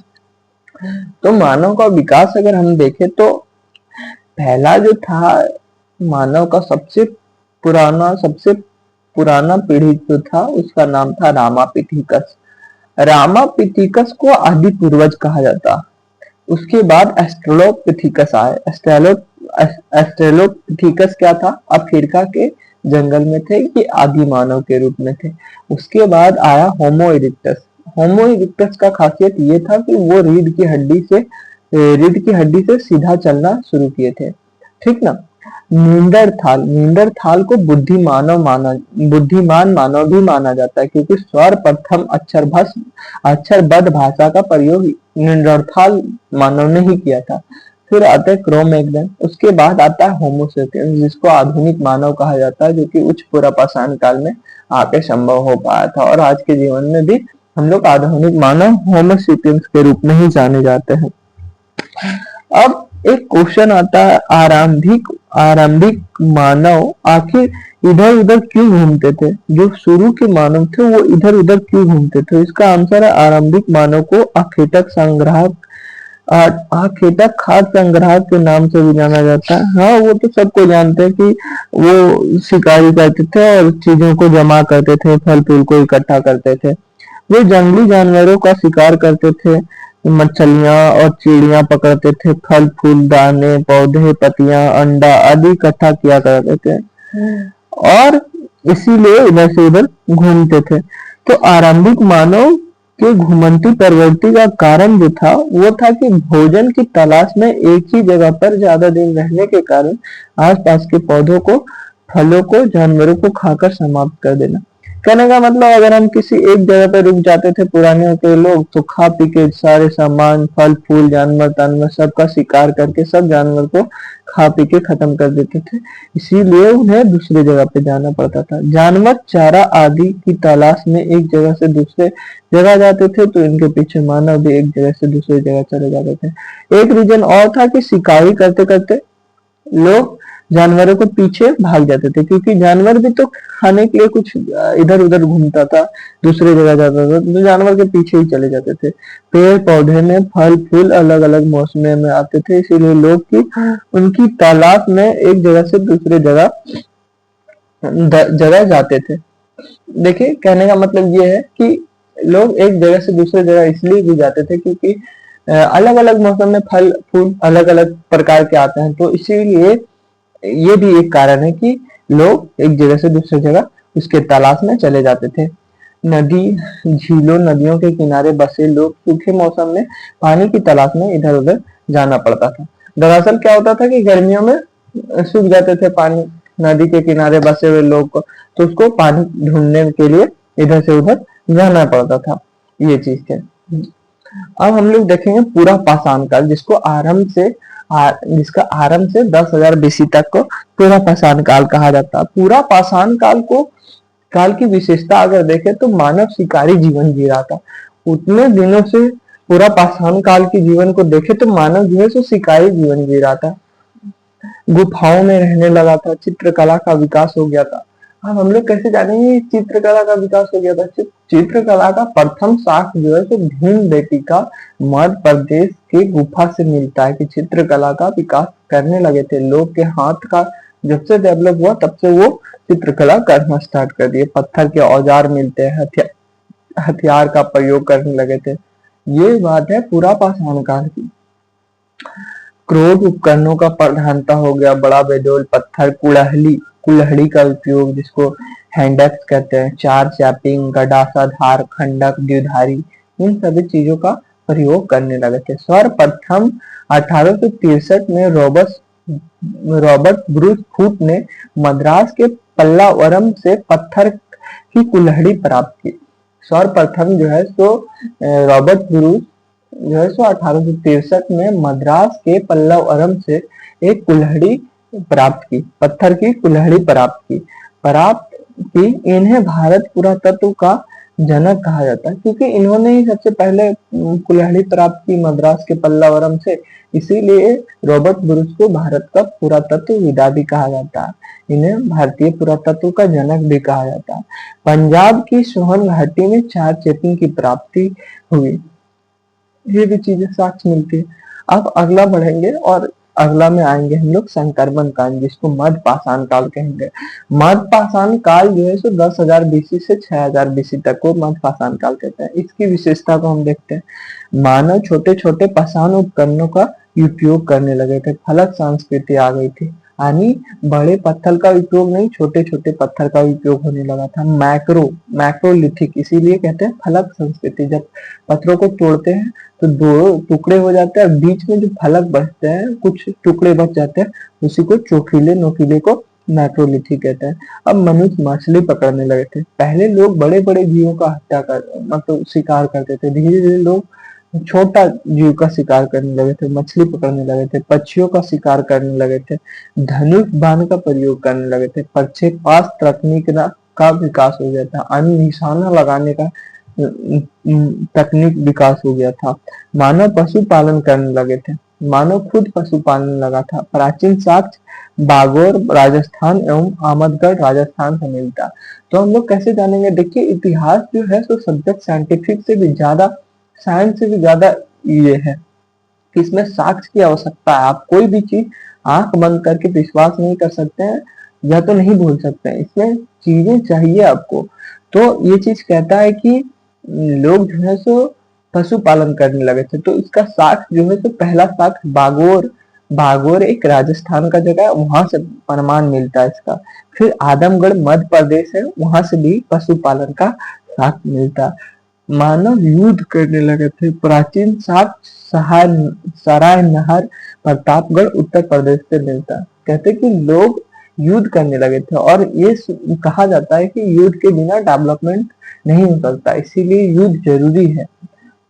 तो मानव का विकास अगर हम देखें तो पहला जो था मानव का सबसे पुराना पीढ़ी जो था उसका नाम था रामापिथिकस। रामापिथिकस को आदि पूर्वज कहा जाता। उसके बाद एस्ट्रेलोपिथिकस आए। एस्ट्रेलोपिथिकस क्या था? अफ्रीका के जंगल में थे, ये आदि मानव के रूप में थे। उसके बाद आया होमो इरिक्टस। होमो इरिक्टस का खासियत ये था कि वो रीढ़ की हड्डी से सीधा चलना शुरू किए थे, ठीक ना। नींदरथाल को बुद्धिमान मानव भी माना जाता है, क्योंकि सर्वप्रथम अक्षरबद्ध भाषा का प्रयोग नींदरथाल मानव ने ही किया था। फिर आता है क्रो-मैग्नस, उसके बाद आता है होमो सेपियंस, जिसको आधुनिक मानव कहा जाता है, जो कि उच्च पूरा पाषाण काल में आके संभव हो पाया था। और आज के जीवन में भी हम लोग आधुनिक मानव होमो सेपियंस के रूप में ही जाने जाते हैं। अब एक क्वेश्चन आता है, आरंभिक मानव आखिर इधर उधर क्यों घूमते थे? जो शुरू के मानव थे वो इधर उधर क्यों घूमते थे? इसका आंसर है आरंभिक मानव को अखेटक खाद्य संग्राहक के नाम से भी जाना जाता है। हाँ, वो तो सबको जानते हैं कि वो शिकारी करते थे और चीजों को जमा करते थे, फल फूल को इकट्ठा करते थे। वे जंगली जानवरों का शिकार करते थे, मछलियां और चिड़िया पकड़ते थे, फल फूल, दाने, पौधे, पत्तियां, अंडा आदि इकट्ठा किया करते थे और इसीलिए इधर से उधर घूमते थे। तो आरंभिक मानव के घुमंती प्रवृत्ति का कारण जो था वो था कि भोजन की तलाश में एक ही जगह पर ज्यादा दिन रहने के कारण आसपास के पौधों को, फलों को, जानवरों को खाकर समाप्त कर देना। कहने का मतलब अगर हम किसी एक जगह पर रुक जाते थे पुराने के लोग, तो खा पी के सारे सामान, फल फूल, जानवर सबका शिकार करके सब जानवर को खा पी के खत्म कर देते थे। इसीलिए उन्हें दूसरी जगह पे जाना पड़ता था। जानवर चारा आदि की तलाश में एक जगह से दूसरे जगह जाते थे, तो इनके पीछे मानव भी एक जगह से दूसरी जगह चले जाते थे। एक रीजन और था कि शिकारी करते करते लोग जानवरों को पीछे भाग जाते थे, क्योंकि जानवर भी तो खाने के लिए कुछ इधर उधर घूमता था, दूसरे जगह जाता था, तो जानवर के पीछे ही चले जाते थे। पेड़ पौधे में फल फूल अलग अलग मौसम में आते थे, इसीलिए लोग की उनकी तालाब में एक जगह से दूसरे जगह जाते थे। देखिए, कहने का मतलब ये है कि लोग एक जगह से दूसरे जगह इसलिए भी जाते थे क्योंकि अलग अलग मौसम में फल फूल अलग अलग प्रकार के आते हैं, तो इसीलिए ये भी एक कारण है कि लोग एक जगह से दूसरी जगह उसके तलाश में चले जाते थे। नदी, झीलों, नदियों के किनारे बसे लोग सूखे मौसम में पानी की तलाश में इधर उधर जाना पड़ता था। दरअसल क्या होता था कि गर्मियों में सूख जाते थे पानी, नदी के किनारे बसे हुए लोग को, तो उसको पानी ढूंढने के लिए इधर से उधर जाना पड़ता था। ये चीज है। अब हम लोग देखेंगे पूरा पाषाण काल, जिसका आरंभ से 10,000 बीसी तक को पूरा पाषाण काल कहा जाता है। पूरा पाषाण काल की विशेषता अगर देखें तो मानव शिकारी जीवन जी रहा था। उतने दिनों से पूरा पाषाण काल के जीवन को देखे तो मानव जो है सो शिकारी जीवन जी रहा था, गुफाओं में रहने लगा था, चित्रकला का विकास हो गया था। अब हम लोग कैसे जानेंगे चित्रकला का विकास हो गया था? चित्रकला का प्रथम साक्ष्य जो है सो भीमबेटका मध्य प्रदेश की गुफा से मिलता है कि चित्रकला का विकास करने लगे थे लोग के हाथ का। जब से डेवलप हुआ तब से वो चित्रकला करना स्टार्ट कर दिए। पत्थर के औजार मिलते हैं, हथियार का प्रयोग करने लगे थे। ये बात है पूरा पाषाण काल की। क्रोध उपकरणों का प्रधानता हो गया, बड़ा बेडोल, पत्थर, कुल्हाड़ी कुल्हाड़ी का उपयोग जिसको हैंडक्स कहते हैं, चार चैपिंग, गडासा धार, खंडक, द्युधारी, इन सभी चीजों का प्रयोग करने लगे थे। सर्वप्रथम 1863 में रॉबर्ट ब्रूस फूट ने मद्रास के पल्लावरम से पत्थर की कुल्हाड़ी प्राप्त की। सर्वप्रथम जो है सो रॉबर्ट ब्रूस जो है सो 1863 में मद्रास के पल्लवरम से एक कुल्हाड़ी प्राप्त की, पत्थर की कुल्हाड़ी प्राप्त की। इन्हें भारत पुरातत्व का जनक कहा जाता है, क्योंकि इन्होंने ही सबसे पहले कुल्हाड़ी प्राप्त की मद्रास के पल्लवरम से। इसीलिए रॉबर्ट ब्रूस को भारत का पुरातत्वविदा भी कहा जाता है। इन्हें भारतीय पुरातत्व का जनक भी कहा जाता है। पंजाब की सोहन घाटी में चार चेपिंग की प्राप्ति हुई, ये भी चीजें साक्ष्य मिलती है। अब अगला बढ़ेंगे और अगला में आएंगे हम लोग संक्रमण काल, जिसको मध्य पाषाण काल कहेंगे। मध्य पाषाण काल जो है सो 10,000 बीसी से 6,000 बीसी तक को मध्य पाषाण काल कहते हैं। इसकी विशेषता को हम देखते हैं। मानव छोटे छोटे पाषाण उपकरणों का उपयोग करने लगे थे, फलक संस्कृति आ गई थी, यानी बड़े पत्थर का उपयोग नहीं, छोटे छोटे पत्थर का उपयोग होने लगा था। मैक्रोलिथिक इसीलिए कहते हैं फलक संस्कृति। जब पत्थरों को तोड़ते हैं तो दो टुकड़े हो जाते हैं, बीच में जो फलक बचते हैं, कुछ टुकड़े बच जाते हैं, उसी को चोखीले नोकीले को मैक्रोलिथिक कहते हैं। अब मनुष्य मछली पकड़ने लगे थे। पहले लोग बड़े बड़े जीवों का हत्या कर मतलब शिकार करते थे, धीरे धीरे लोग छोटा जीव का शिकार करने लगे थे, मछली पकड़ने लगे थे, पक्षियों का शिकार करने लगे थे, धनुष बाण का प्रयोग करने लगे थे, प्रक्षेपास्त्र तकनीक का विकास हो गया था, यानी निशाना लगाने का तकनीक विकास हो गया था। मानव पशुपालन करने लगे थे, मानव खुद पशुपालन लगा था। प्राचीन साक्ष्य बागोर राजस्थान एवं आमदगढ़ राजस्थान से मिलता। तो हम लोग कैसे जानेंगे? देखिए, इतिहास जो है तो सब्जेक्ट साइंटिफिक से भी ज्यादा, साइंस से भी ज्यादा ये है कि इसमें साक्ष्य की आवश्यकता है। आप कोई भी चीज आंख बंद करके विश्वास नहीं कर सकते हैं या तो नहीं बोल सकते हैं, इसमें चीजें चाहिए आपको। तो ये चीज कहता है कि लोग जो है सो पशुपालन करने लगे थे। तो इसका साक्ष्य जो है तो पहला साक्ष्य बागोर एक राजस्थान का जगह है, वहां से प्रमाण मिलता है इसका। फिर आदमगढ़ मध्य प्रदेश है, वहां से भी पशुपालन का साक्ष्य मिलता है। मानव युद्ध करने लगे थे। प्राचीन साक्ष्य सराय नहर प्रतापगढ़ उत्तर प्रदेश से मिलता है। कहते कि लोग युद्ध करने लगे थे, और ये कहा जाता है कि युद्ध के बिना डेवलपमेंट नहीं हो सकता, इसीलिए युद्ध जरूरी है।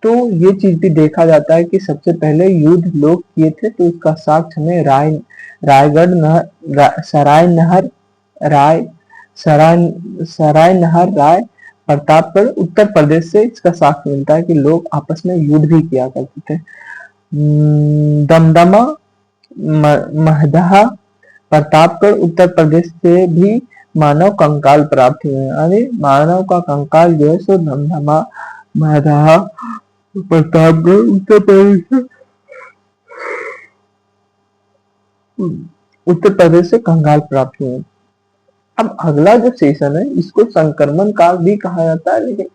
तो ये चीज भी देखा जाता है कि सबसे पहले युद्ध लोग किए थे। तो उसका साक्ष्य हमें रायगढ़ नहर, सराय नहर राय प्रतापगढ़ उत्तर प्रदेश से इसका साक्ष्य मिलता है कि लोग आपस में युद्ध भी किया करते थे। दमदमा महदहा प्रतापगढ़ उत्तर प्रदेश से भी मानव कंकाल प्राप्त हुए हैं। अरे मानव का कंकाल जो है सो दमदमा महदहा प्रतापगढ़ उत्तर प्रदेश से कंकाल प्राप्त हुए। अब अगला जो सेशन है इसको संक्रमण काल भी कहा जाता है, लेकिन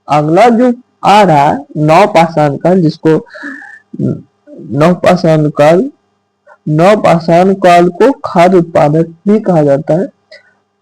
अगला जो आ रहा है नवपाषाण काल, जिसको नवपाषाण काल को खाद्य उत्पादक भी कहा जाता है।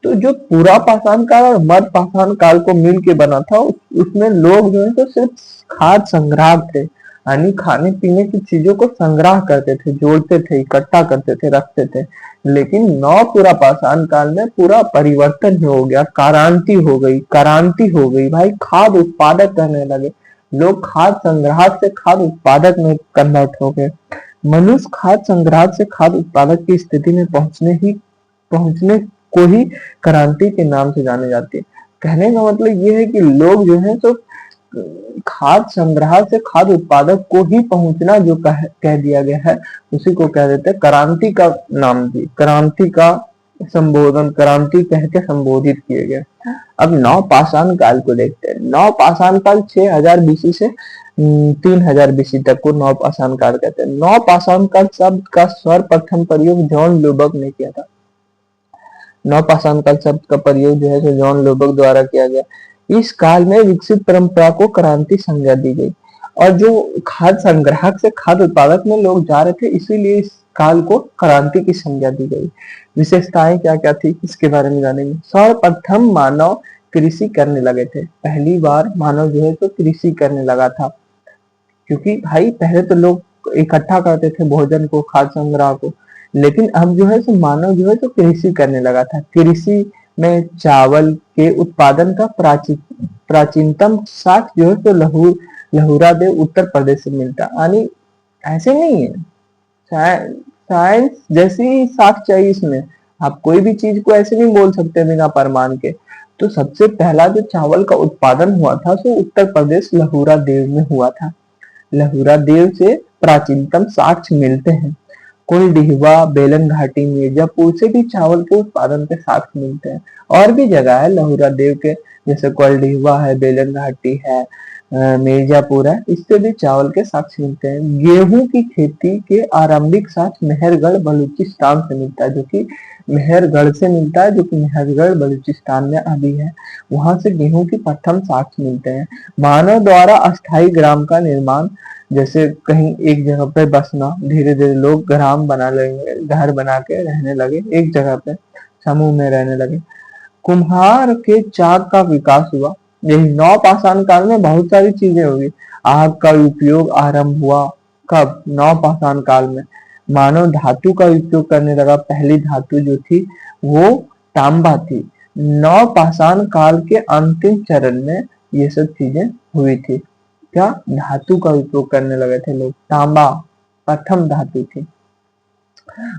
तो जो पूरा पाषाण काल और मध्य पाषाण काल को मिल के बना था, उसमें लोग जो है तो सिर्फ खाद्य संग्राहक थे, यानी खाने पीने की चीजों को संग्रह करते थे, जोड़ते थे, इकट्ठा करते थे, रखते थे। लेकिन पूरा पाषाण काल में पूरा परिवर्तन हो गया, क्रांति हो गई भाई। खाद्य उत्पादक करने लगे लोग, खाद्य संग्राहक से खाद्य उत्पादक में कन्वर्ट हो गए। मनुष्य खाद्य संग्राहक से खाद्य उत्पादक की स्थिति में पहुंचने को ही क्रांति के नाम से जाने जाती है। कहने का मतलब ये है कि लोग जो है तो खाद्य संग्राहक से खाद्य उत्पादक को ही पहुंचना जो कह दिया गया है, उसी को कह देते हैं क्रांति का नाम दी, क्रांति का संबोधन, क्रांति कह के संबोधित किए गए। अब नवपाषाण काल को देखते हैं। नवपाषाण काल 6000 बीसी से 3000 बीसी तक को नवपाषाण काल कहते हैं। नवपाषाण काल शब्द का सर्वप्रथम प्रयोग जॉन लुबक ने किया था। नवपाषाण काल शब्द का प्रयोग जो है जॉन लुबक द्वारा किया गया। इस काल में विकसित परंपरा को क्रांति संज्ञा दी गई। और जो खाद्य संग्राहक से खाद्य उत्पादक में लोग जा रहे थे, इसीलिए इस काल को क्रांति की संज्ञा दी गई। विशेषताएं क्या क्या थी इसके बारे में जानेंगे। सर्वप्रथम मानव कृषि करने लगे थे। पहली बार मानव जो है तो कृषि करने लगा था, क्योंकि भाई पहले तो लोग इकट्ठा करते थे भोजन को, खाद्य संग्रह को, लेकिन अब जो है सो मानव जो है तो कृषि करने लगा था। कृषि में चावल के उत्पादन का प्राचीनतम साक्ष्य जो है तो लहुरा देव उत्तर प्रदेश से मिलता है। यानी ऐसे नहीं है, साइंस जैसी साक्ष्य चाहिए इसमें। आप कोई भी चीज को ऐसे नहीं बोल सकते बिना प्रमाण के। तो सबसे पहला जो चावल का उत्पादन हुआ था सो उत्तर प्रदेश लहुरा देव में हुआ था। लहुरा देव से प्राचीनतम साक्ष्य मिलते हैं। कुलडीहवा, बेलन घाटी, मिर्जापुर से भी चावल के उत्पादन के साक्ष्य मिलते हैं। और भी जगह है लहुरा देव के, जैसे कुलडीहवा है, बेलन घाटी है, मिर्जापुर है, इससे भी चावल के साक्ष्य मिलते हैं। गेहूं की खेती के आरंभिक साक्ष्य मेहरगढ़ बलूचिस्तान से मिलता है, जो कि मेहरगढ़ से मिलता है, जो कि मेहरगढ़ बलूचिस्तान में अभी है। वहां से गेहूं की प्रथम साक्ष्य मिलते हैं। मानव द्वारा अस्थायी ग्राम का निर्माण, जैसे कहीं एक जगह पे बसना, धीरे धीरे लोग ग्राम बना लेंगे, घर बना के रहने लगे, एक जगह पे समूह में रहने लगे। कुम्हार के चाक का विकास हुआ। यही नवपाषाण काल में बहुत सारी चीजें हुई। आग का उपयोग आरंभ हुआ कब? नवपाषाण काल में। मानव धातु का उपयोग करने लगा। पहली धातु जो थी वो तांबा थी। नवपाषाण काल के अंतिम चरण में ये सब चीजें हुई थी। क्या? धातु का उपयोग करने लगे थे लोग। तांबा प्रथम धातु थी।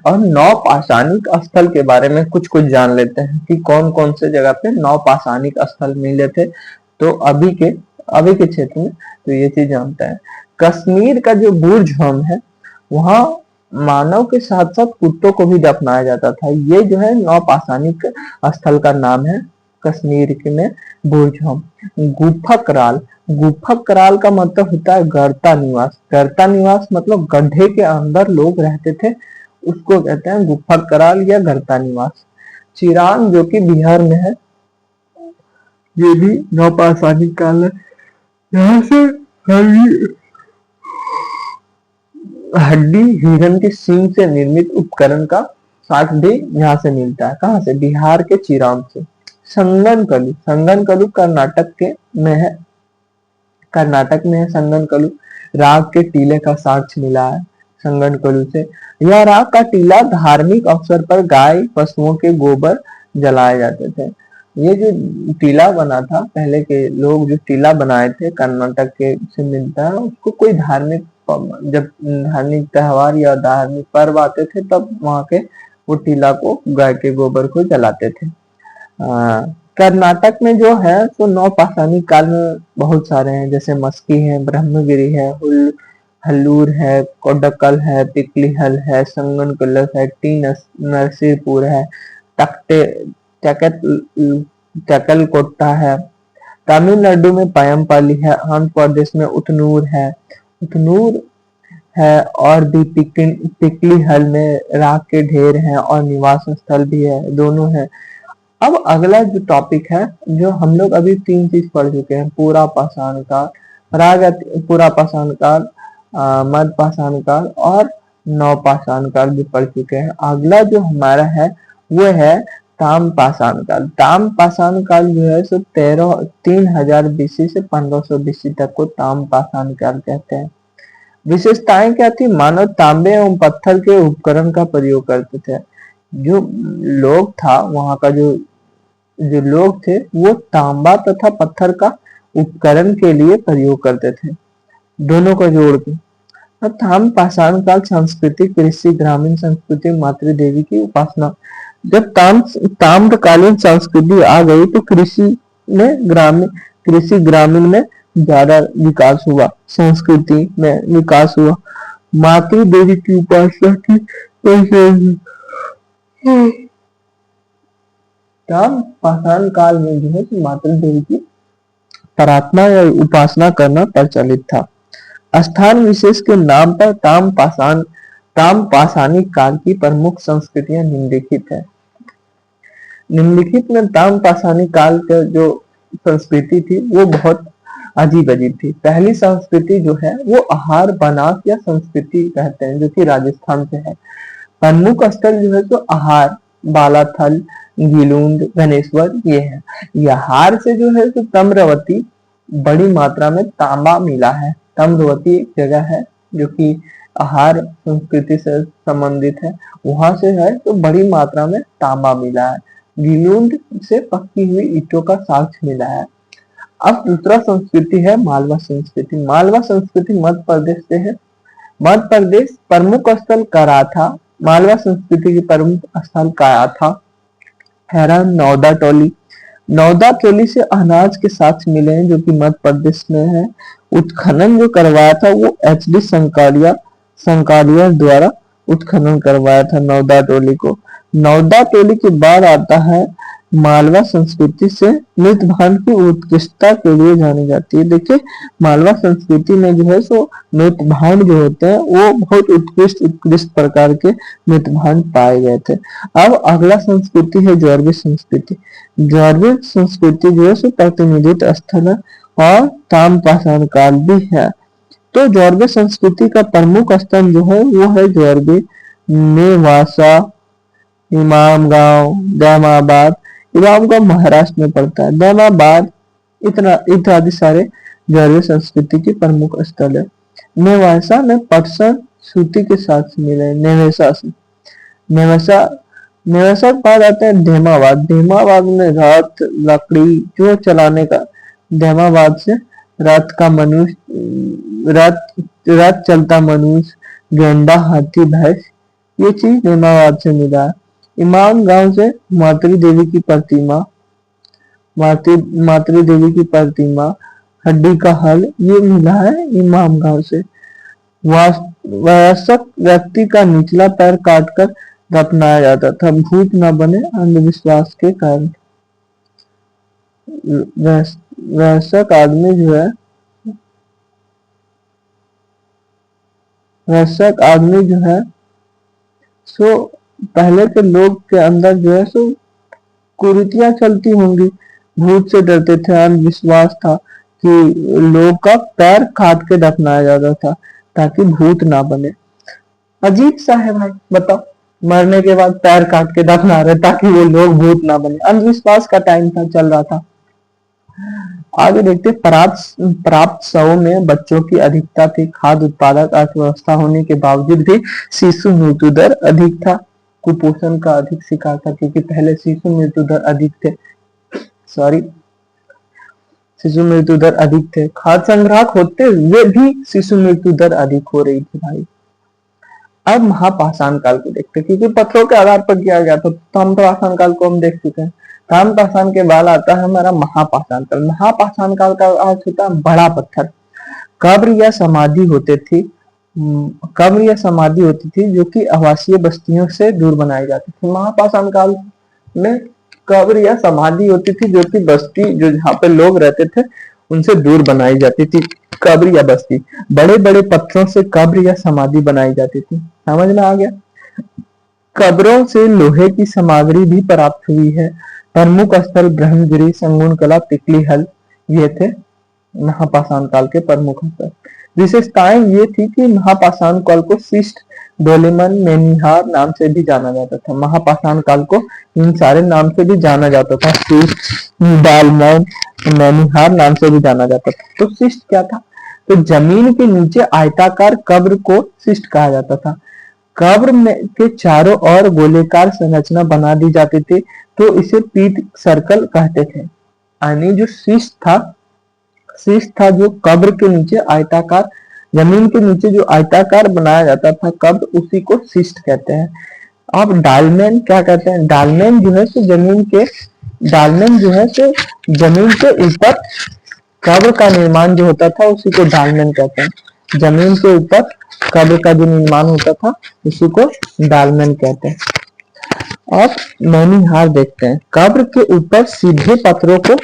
और नवपाषाणिक स्थल के बारे में कुछ कुछ जान लेते हैं कि कौन कौन से जगह पे नवपाषाणिक स्थल मिले थे। तो अभी के क्षेत्र में तो ये चीज जानते हैं। कश्मीर का जो बुर्ज होम है, वहाँ मानव के साथ साथ कुत्तों को भी दफनाया जाता था। ये जो है नवपाषाणिक स्थल का नाम है, कश्मीर के में बुर्ज होम। गुफा कराल, गुफा कराल का मतलब होता है गर्ता निवास। गर्ता निवास मतलब गड्ढे के अंदर लोग रहते थे, उसको कहते हैं गुफा कराल या गर्ता निवास। चिरांग जो कि बिहार में है, ये भी नवपाषाणिक काल है। यहाँ से हड्डी हिरन के सींग से निर्मित उपकरण का साक्ष्य भी यहाँ से मिलता है। कहाँ से? बिहार के चिरांग से। संगनकलू, संगनकलू कर्नाटक के में है, कर्नाटक में है संगनकलू। राग के टीले का साक्ष्य मिला है संगनकलू से। यह राग का टीला धार्मिक अवसर पर गाय पशुओं के गोबर जलाए जाते थे। ये जो टीला बना था, पहले के लोग जो टीला बनाए थे कर्नाटक के से मिलता है, उसको कोई धार्मिक, जब धार्मिक त्योहार या धार्मिक पर्व आते थे तब वहां के वो टीला को, गाय के गोबर को जलाते थे। कर्नाटक में जो है तो नवपाषाणिक काल में बहुत सारे हैं, जैसे मस्की है, ब्रह्मगिरी है, हल्लूर है, कोडक्कल है, पिपलीहल है, संगनकुलस है, टी नरसिंहपुर है, टकटे टकलकोट्टा है। तमिलनाडु में पयमपल्ली है। आंध्र प्रदेश में उतनूर है। और भी पिपलीहल में राख के ढेर हैं और निवास स्थल भी है, दोनों है। अब अगला जो टॉपिक है, जो हम लोग अभी 3 चीज पढ़ चुके हैं, पूरा पाषाण काल, पूरा पाषाण काल, मध्य पाषाण काल और नवपाषाण काल भी पढ़ चुके हैं। अगला जो हमारा है वो है ताम पाषाण काल। ताम पाषाण काल जो है सो 3000 बीसी से 1500 बीसी तक को ताम पाषाण काल कहते हैं। विशेषताएं क्या थी? मानव तांबे एवं पत्थर के उपकरण का प्रयोग करते थे। जो लोग था वहां का जो लोग थे वो तांबा तथा पत्थर का उपकरण के लिए प्रयोग करते थे, दोनों को जोड़ के। ताम पाषाण काल संस्कृति, कृषि, ग्रामीण संस्कृति, मातृ देवी की उपासना। जब ताम्रकालीन संस्कृति आ गई तो कृषि ग्रामीण में ज्यादा विकास हुआ, संस्कृति में विकास हुआ। मातृ देवी की उपासना की। ताम पाषाण काल में जो है मातृ देवी की प्रार्थना या उपासना करना प्रचलित था। स्थान विशेष के नाम पर ताम पाषाणिक काल की प्रमुख संस्कृतियां निम्नलिखित है। निम्नलिखित में ताम पाषाणिक काल का जो संस्कृति थी वो बहुत अजीब अजीब थी। पहली संस्कृति जो है वो आहार बनास या संस्कृति कहते हैं, जो कि राजस्थान से है। प्रमुख स्थल जो है तो आहार, बालाथल, गीलूंद, गणेश्वर ये है। यहार से जो है तो तम्रवती बड़ी मात्रा में तांबा मिला है। तम्रवती एक जगह है जो कि आहार संस्कृति से संबंधित है, वहां से है तो बड़ी मात्रा में तांबा मिला है। गीलूंद से पक्की हुई ईंटों का साक्ष्य मिला है। अब दूसरा संस्कृति है मालवा संस्कृति। मालवा संस्कृति मध्य प्रदेश से है। मध्य प्रदेश प्रमुख स्थल करा था। मालवा संस्कृति की प्रमुख स्थल करा था। हैरान नौदा टोली। नौदा टोली से अनाज के साक्ष्य मिले हैं जो कि मध्य प्रदेश में है। उत्खनन जो करवाया था वो एच.डी. संकारिया द्वारा उत्खनन करवाया था नौदा टोली को। नौदा टोली के बाद आता है मालवा संस्कृति से मृत भांड की उत्कृष्टता के लिए जानी जाती है। देखिए मालवा संस्कृति में जो है सो मृत भांड जो होते हैं वो बहुत उत्कृष्ट प्रकार के मृत भांड पाए गए थे। अब अगला संस्कृति है जॉर्वे संस्कृति। जॉर्वे संस्कृति जो है सो प्रतिनिधित्व स्थल है और ताम्रपाषाण काल भी है। तो जॉर्वे संस्कृति का प्रमुख स्थल जो है वो है जॉर्वे, नेवासा, इमाम गांव, दैमाबाद। इमाम गांव महाराष्ट्र में पड़ता है। दैमाबाद इतना इत्यादि सारे जॉर्वे संस्कृति के प्रमुख स्थल है। नेवासा में पटसन सूती के साथ मिले। नेवेसा से नेवासा नेवासा के बाद आता है धेमाबाद। धेमाबाद में रथ, लकड़ी जो चलाने का, धेमाबाद से रथ का मनुष्य, रथ चलता मनुष्य, गेंडा, हाथी, भैंस ये चीज धेमाबाद से मिला है। इमाम गांव से मातृ देवी की प्रतिमा, मातृ देवी की प्रतिमा, हड्डी का हल ये मिला है इमाम गांव से। वयस्क व्यक्ति का निचला पैर काटकर दफनाया जाता था, भूत न बने अंधविश्वास के कारण। वयस्क आदमी जो है, वयस्क आदमी जो है सो पहले के लोग के अंदर जो है सो कुरीतियां चलती होंगी, भूत से डरते थे, अंधविश्वास था कि लोग का पैर काट के दफनाया जाता था ताकि भूत ना बने। अजीब सा है भाई, बताओ, मरने के बाद पैर काट के दफना रहे ताकि वो लोग भूत ना बने। अंधविश्वास का टाइम था, चल रहा था। आगे देखते प्राप्त शवों में बच्चों की अधिकता थी। खाद्य उत्पादक अर्थव्यवस्था होने के बावजूद भी शिशु मृत्यु दर अधिक था। कुपोषण का अधिक शिकार था क्योंकि पहले शिशु मृत्यु दर अधिक थे। शिशु मृत्यु दर अधिक थे। खाद्य संग्रह होते हुए भी शिशु मृत्यु दर अधिक हो रही थी भाई। अब महापाषाण काल को देखते हैं क्योंकि पत्थरों के आधार पर किया गया था। ताम्रपाषाण काल को हम देख चुके हैं। ताम्रपाषाण के बाद आता है हमारा महापाषाण काल। महापाषाण काल का अर्थ होता है बड़ा पत्थर। कब्र या समाधि होती थी, कब्र या समाधि होती थी जो कि आवासीय बस्तियों से दूर बनाई जाती थी। महापाषाण काल में कब्र या समाधि होती थी जो कि बस्ती, जो जहाँ पे लोग रहते थे उनसे दूर बनाई जाती थी। कब्र या बस्ती, बड़े बड़े पत्थरों से कब्र या समाधि बनाई जाती थी। समझ में आ गया। कब्रों से लोहे की सामग्री भी प्राप्त हुई है। प्रमुख स्थल ब्रह्मगिरी, संगुणकला, तिकली हल ये थे महापाषाण काल के प्रमुख स्थल। विशेषताएं ये थी कि महापाषाण काल को शिष्ट, डोलेमन, मैनिहार नाम से भी जाना जाता था। महापाषाण काल को इन सारे नाम से भी जाना जाता था। शिष्ट, डालमैन, मैनिहार नाम से भी जाना जाता था। तो शिष्ट क्या था? तो जमीन के नीचे आयताकार कब्र को शिष्ट कहा जाता था। कब्र में के चारों ओर गोलेकार संरचना बना दी जाती थी तो इसे पीट सर्कल कहते थे। यानी जो शिष्ट था जो कब्र के नीचे आयताकार, जमीन के नीचे जो आयताकार बनाया जाता था कब्र, उसी को शिष्ट कहते हैं। अब डालमेन क्या कहते हैं? डालमेन जो है तो जमीन के ऊपर कब्र का निर्माण जो होता था उसी को डालमेन कहते हैं। जमीन के ऊपर कब्र का जो निर्माण होता था उसी को डालमेन कहते हैं। अब मैनिहार देखते हैं। कब्र के ऊपर सीधे पत्थरों को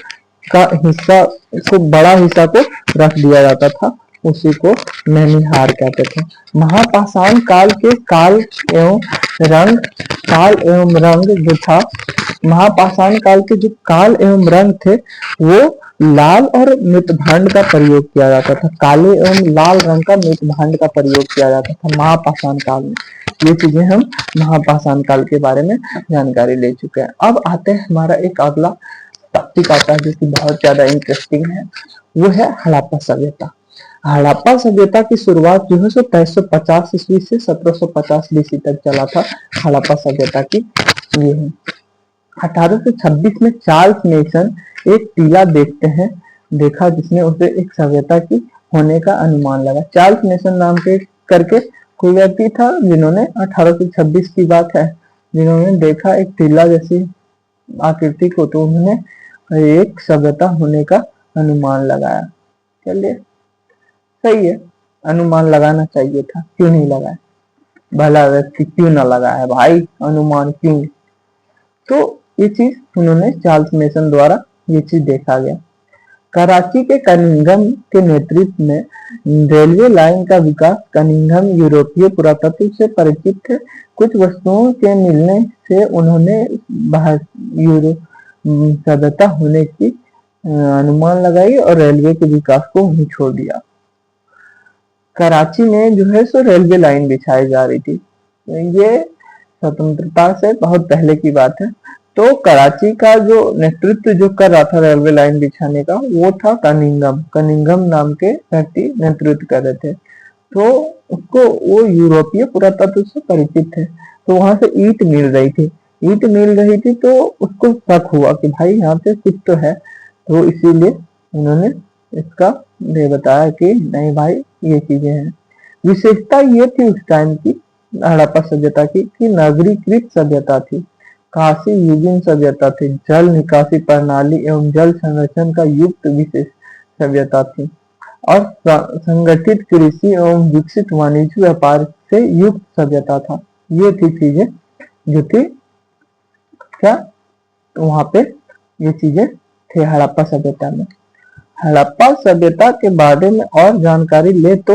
बड़ा हिस्सा को रख दिया जाता था उसी को नैमिहार कहते थे। महापाषाण काल के काल एवं रंग काल एवं रंग जो था, महापाषाण काल के जो काल एवं रंग थे वो लाल और मृतभांड का प्रयोग किया जाता था। काले एवं लाल रंग का मृतभांड का प्रयोग किया जाता था महापाषाण काल में। ये चीजें हम महापाषाण काल के बारे में जानकारी ले चुके हैं। अब आते हैं हमारा एक अगला टॉपिक आता है जो कि बहुत ज्यादा इंटरेस्टिंग है, वो है हड़प्पा सभ्यता। हड़प्पा सभ्यता की शुरुआत जो है 2350 ईस्वी से 1750 बीसी तक चला था। हड़प्पा सभ्यता की ये है 1826 में चार्ल्स मेसन एक टीला देखा जिसने उसे एक सभ्यता की होने का अनुमान लगा। चार्ल्स मेसन नाम के करके कोई व्यक्ति था जिन्होंने 1826 की बात है, जिन्होंने देखा एक टीला जैसी आकृति को, तो उन्होंने एक सभ्यता होने का अनुमान लगाया। चलिए सही है, अनुमान लगाना चाहिए था, क्यों नहीं लगाया? भला व्यक्ति क्यों ना लगाया भाई अनुमान, क्यों? तो ये चीज उन्होंने चार्ल्स मेसन द्वारा ये चीज देखा गया। कराची के कनिंघम के नेतृत्व में रेलवे लाइन का विकास। कनिंघम यूरोपीय पुरातत्व से परिचित थे। कुछ वस्तुओं के मिलने से उन्होंने सभ्यता होने की अनुमान लगाई और रेलवे के विकास को वहीं छोड़ दिया। कराची में जो है सो रेलवे लाइन बिछाई जा रही थी। ये स्वतंत्रता से बहुत पहले की बात है। तो कराची का जो नेतृत्व जो कर रहा था रेलवे लाइन बिछाने का, वो था कनिंघम नाम के व्यक्ति नेतृत्व कर रहे थे। तो उसको वो यूरोपीय पुरातत्व से परिचित थे, तो वहां से ईंट मिल रही थी तो उसको शक हुआ कि भाई यहाँ पे कुछ तो है, तो इसीलिए उन्होंने इसका ये बताया कि नहीं भाई ये चीजें हैं। विशेषता ये थी उस टाइम की हड़प्पा सभ्यता की कि नगरीकृत सभ्यता थी, काशी युगीन सभ्यता थी, जल निकासी प्रणाली एवं जल संरक्षण का युक्त विशेष सभ्यता थी और संगठित कृषि एवं विकसित वाणिज्य व्यापार से युक्त सभ्यता था। ये थी चीजें जो थी क्या वहां पे ये चीजें थे हड़प्पा सभ्यता में। हड़प्पा सभ्यता के बारे में और जानकारी ले तो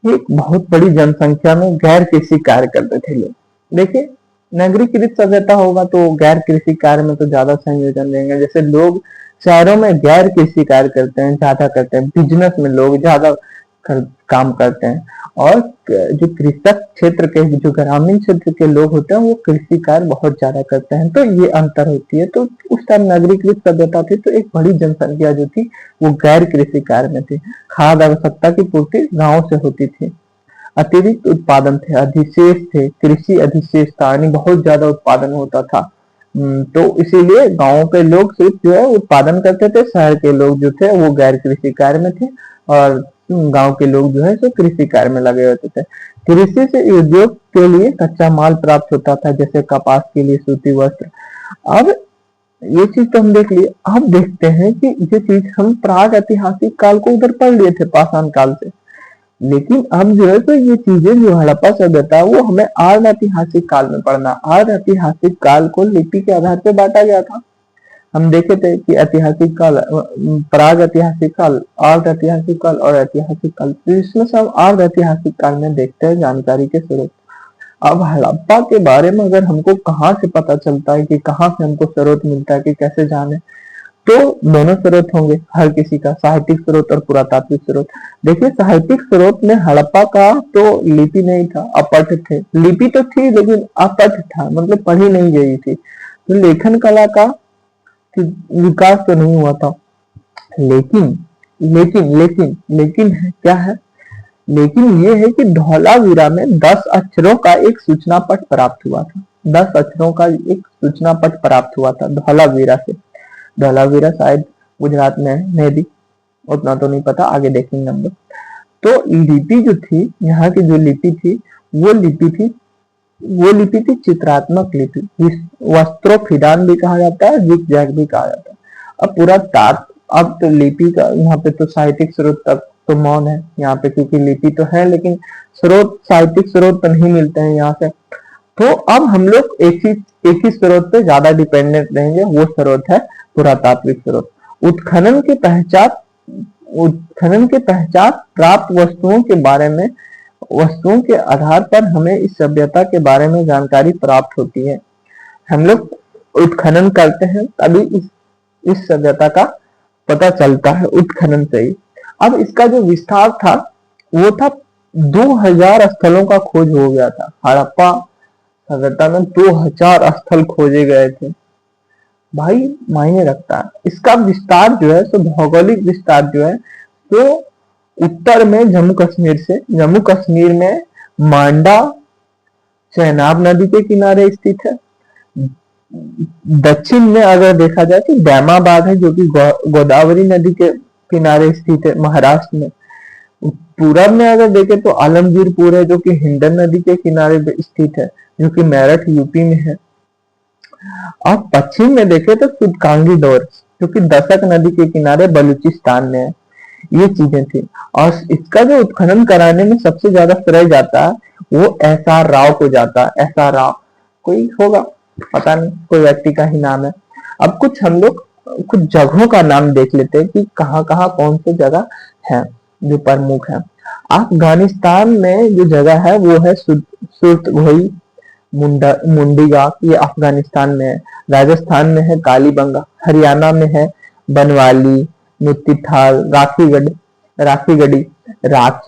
एक बहुत बड़ी जनसंख्या में गैर कृषि कार्य करते थे लोग। देखिए नगरीकृत सभ्यता होगा तो गैर कृषि कार्य में तो ज्यादा संयोजन देंगे। जैसे लोग शहरों में गैर कृषि कार्य करते हैं, ज्यादा करते हैं, बिजनेस में लोग ज्यादा काम करते हैं, और जो कृषक क्षेत्र के जो ग्रामीण क्षेत्र के लोग होते हैं वो कृषि कार्य बहुत ज्यादा करते हैं। तो ये अंतर होती है। तो उस टाइम नगरीकृत सभ्यता थी तो एक बड़ी जनसंख्या जो थी वो गैर कृषि कार्य में थी। खाद्य आवश्यकता की पूर्ति गांव से होती थी। अतिरिक्त उत्पादन थे, अधिशेष थे, कृषि अधिशेष था, यानी बहुत ज्यादा उत्पादन होता था। तो इसीलिए गांव के लोग सिर्फ जो है उत्पादन करते थे, शहर के लोग जो थे वो गैर कृषि कार्य में थे और गांव के लोग जो है सो कृषि कार्य में लगे होते थे। कृषि से उद्योग के लिए कच्चा माल प्राप्त होता था, जैसे कपास के लिए सूती वस्त्र। अब ये चीज तो हम देख लिए। अब देखते हैं कि ये चीज हम प्राग ऐतिहासिक काल को उधर पढ़ लिए थे पाषाण काल से, लेकिन अब जो है तो ये चीजें जो हड़प्पा सभ्यता है वो हमें आर्य ऐतिहासिक काल में पढ़ना। आर्य ऐतिहासिक काल को लिपि के आधार पर बांटा गया था। हम देखे थे कि ऐतिहासिक काल, प्राग ऐतिहासिक काल, आर्य ऐतिहासिक काल और ऐतिहासिक काल। तो इसमें से हम आर्य ऐतिहासिक काल में देखते हैं जानकारी के स्रोत। अब हड़प्पा के बारे में अगर हमको कहाँ से पता चलता है कि कहाँ से हमको स्रोत मिलता है कि कैसे जाने, तो दोनों स्रोत होंगे हर किसी का, साहित्यिक स्रोत और पुरातात्विक स्रोत। देखिए साहित्यिक स्रोत में हड़प्पा का तो लिपि नहीं था, अपठ थे। लिपि तो थी लेकिन अपठ था, मतलब पढ़ी नहीं गई थी। तो लेखन कला का विकास तो नहीं हुआ था। लेकिन लेकिन लेकिन लेकिन है क्या है, लेकिन ये है कि धौलावीरा में 10 अक्षरों का एक सूचना पट प्राप्त हुआ था। 10 अक्षरों का एक सूचना पट प्राप्त हुआ था धौलावीरा से। धौलावीरा शायद गुजरात में है, मे भी, उतना तो नहीं पता, आगे देखेंगे हम लोग। तो लिपि जो थी, यहाँ की जो लिपि थी वो लिपि थी चित्रात्मक लिपि। वस्त्रोफिदान भी कहा जाता है, जिग जैग भी कहा जाता है। अब पूरा तार, अब तो लिपि का यहाँ पे तो साहित्यिक स्रोत तक तो मौन है यहाँ पे, क्योंकि लिपि तो है लेकिन स्रोत, साहित्यिक स्रोत तो नहीं मिलते हैं यहाँ से। तो अब हम लोग एक ही स्रोत पे ज्यादा डिपेंडेंट रहेंगे, वो स्रोत है पुरातात्विक स्रोत। उत्खनन के पश्चात उत्खनन के पश्चात प्राप्त वस्तुओं के आधार पर हमें इस सभ्यता के बारे में जानकारी प्राप्त होती है। हम लोग उत्खनन करते हैं तभी इस सभ्यता का पता चलता है, उत्खनन से ही। अब इसका जो विस्तार था वो था 2000 स्थलों का खोज हो गया था। हड़प्पा सभ्यता में 2000 स्थल खोजे गए थे। भाई मायने रखता है। इसका विस्तार जो है, सो भौगोलिक विस्तार जो है, तो उत्तर में जम्मू कश्मीर में मांडा चेनाब नदी के किनारे स्थित है। दक्षिण में अगर देखा जाए तो डैमाबाद है, जो कि गोदावरी नदी के किनारे स्थित है महाराष्ट्र में। पूरब में अगर देखें तो आलमगीरपुर है, जो कि हिंडन नदी के किनारे स्थित है, जो कि मेरठ यूपी में है। और पश्चिम में देखें तो सुदकांगी दौर, जो कि दशक नदी के किनारे बलूचिस्तान में है। ये चीजें थी। और इसका जो उत्खनन कराने में सबसे ज्यादा श्रेय जाता है वो एसआर राव को जाता है। एसआर राव कोई होगा, पता नहीं, कोई व्यक्ति का ही नाम है। अब हम लोग कुछ जगहों का नाम देख लेते हैं कि कहाँ कहाँ कौन सी जगह है जो प्रमुख है। अफगानिस्तान में जो जगह है वो है सुरतगोई मुंडीगा, ये अफगानिस्तान में है। राजस्थान में है कालीबंगा, हरियाणा में है बनवाली, नुतिथाल, राखी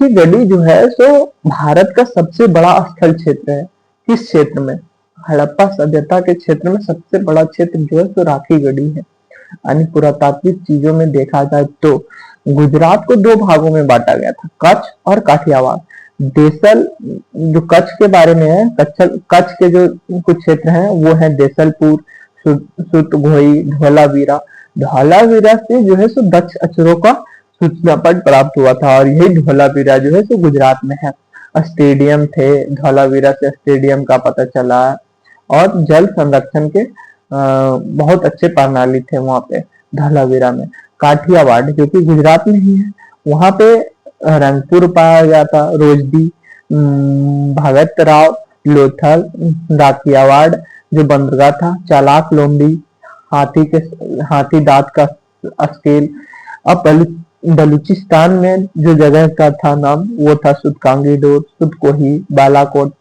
गढ़ी जो है सो भारत का सबसे बड़ा स्थल क्षेत्र है। किस क्षेत्र में? हड़प्पा सभ्यता के क्षेत्र में सबसे बड़ा क्षेत्र जो है सो राखी गढ़ी है। यानी पुरातात्विक चीजों में देखा जाए तो गुजरात को 2 भागों में बांटा गया था, कच्छ और काठियावाड़। देसल जो कच्छ के बारे में है, कच्छ के जो कुछ क्षेत्र हैं वो है देसलपुर, सुतगोई, धौलावीरा से जो है सो दक्ष अक्षरों का सूचना पट प्राप्त हुआ था, और यही धौलावीरा जो है सो गुजरात में है। स्टेडियम थे, धौलावीरा से स्टेडियम का पता चला है। और जल संरक्षण के बहुत अच्छे प्रणाली थे वहां पे धौलावीरा में। काठियावाड़ जो कि गुजरात में ही है, वहां पे रंगपुर पाया गया था, रोजडी, भगत राव, लोथल, दातियावाड़ जो बंदरगाह था, चालाक लोम्बी, हाथी दांत का स्केल। अब बलूचिस्तान में जो जगह का था नाम वो था सुदकांगी डोर, सुदकोही, बालाकोट,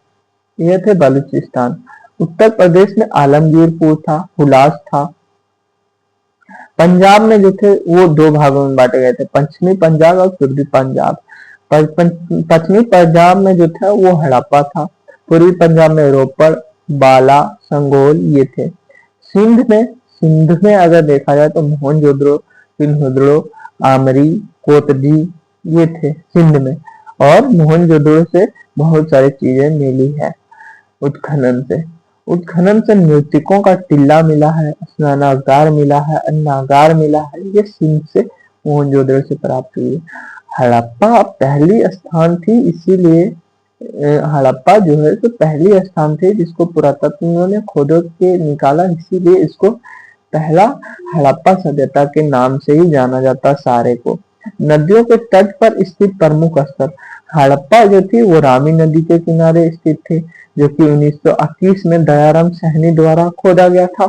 ये थे बलूचिस्तान। उत्तर प्रदेश में आलमगीरपुर था, हुलास था। पंजाब में जो थे वो 2 भागों में बांटे गए थे, पश्चिमी पंजाब और पूर्वी पंजाब। पश्चिमी पंजाब में जो था वो हड़प्पा था, पूर्वी पंजाब में रोपड़, बाला, संगोल ये थे। सिंध में अगर देखा जाए तो मोहनजोदड़ो, सिंधुदड़ो, आमरी, कोतडी ये थे सिंध में। और मोहनजोदड़ो से बहुत सारी चीजें मिली है उत्खनन से मृतकों का टिल्ला मिला है, स्नानागार मिला है, अन्नागार मिला है। ये सिंध से मोहनजोदड़ो से प्राप्त हुई है। हड़प्पा पहली स्थान थी, इसीलिए हड़प्पा जो है तो पहली स्थान थी जिसको पुरातत्वविदों ने खोद के निकाला, इसीलिए इसको पहला हड़प्पा सभ्यता के नाम से ही जाना जाता सारे को। नदियों के तट पर स्थित प्रमुख स्थल, हड़प्पा जो थी वो रावी नदी के किनारे स्थित थी, जो कि 1921 में दयाराम सहनी द्वारा खोदा गया था,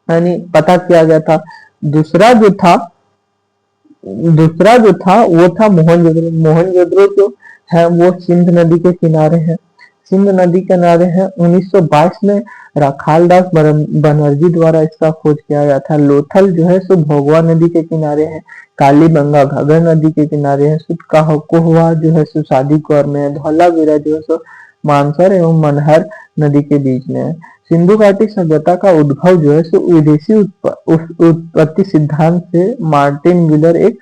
यानी पता किया गया था। दूसरा जो था वो था मोहनजोदड़ो जो है वो सिंध नदी के किनारे है। 1922 में राखालदास बनर्जी द्वारा इसका खोज किया गया था। लोथल जो है सो भोगवा नदी के किनारे है। कालीबंगा घाघर नदी के किनारे है। सुदकोहवा जो है सो शादीकोर में है। धौलावीरा जो है सो मानसर एवं मनहर नदी के बीच में है। सिंधु घाटी सभ्यता का उद्भव जो है सो विदेशी उत्पत्ति सिद्धांत से मार्टिन विलर एक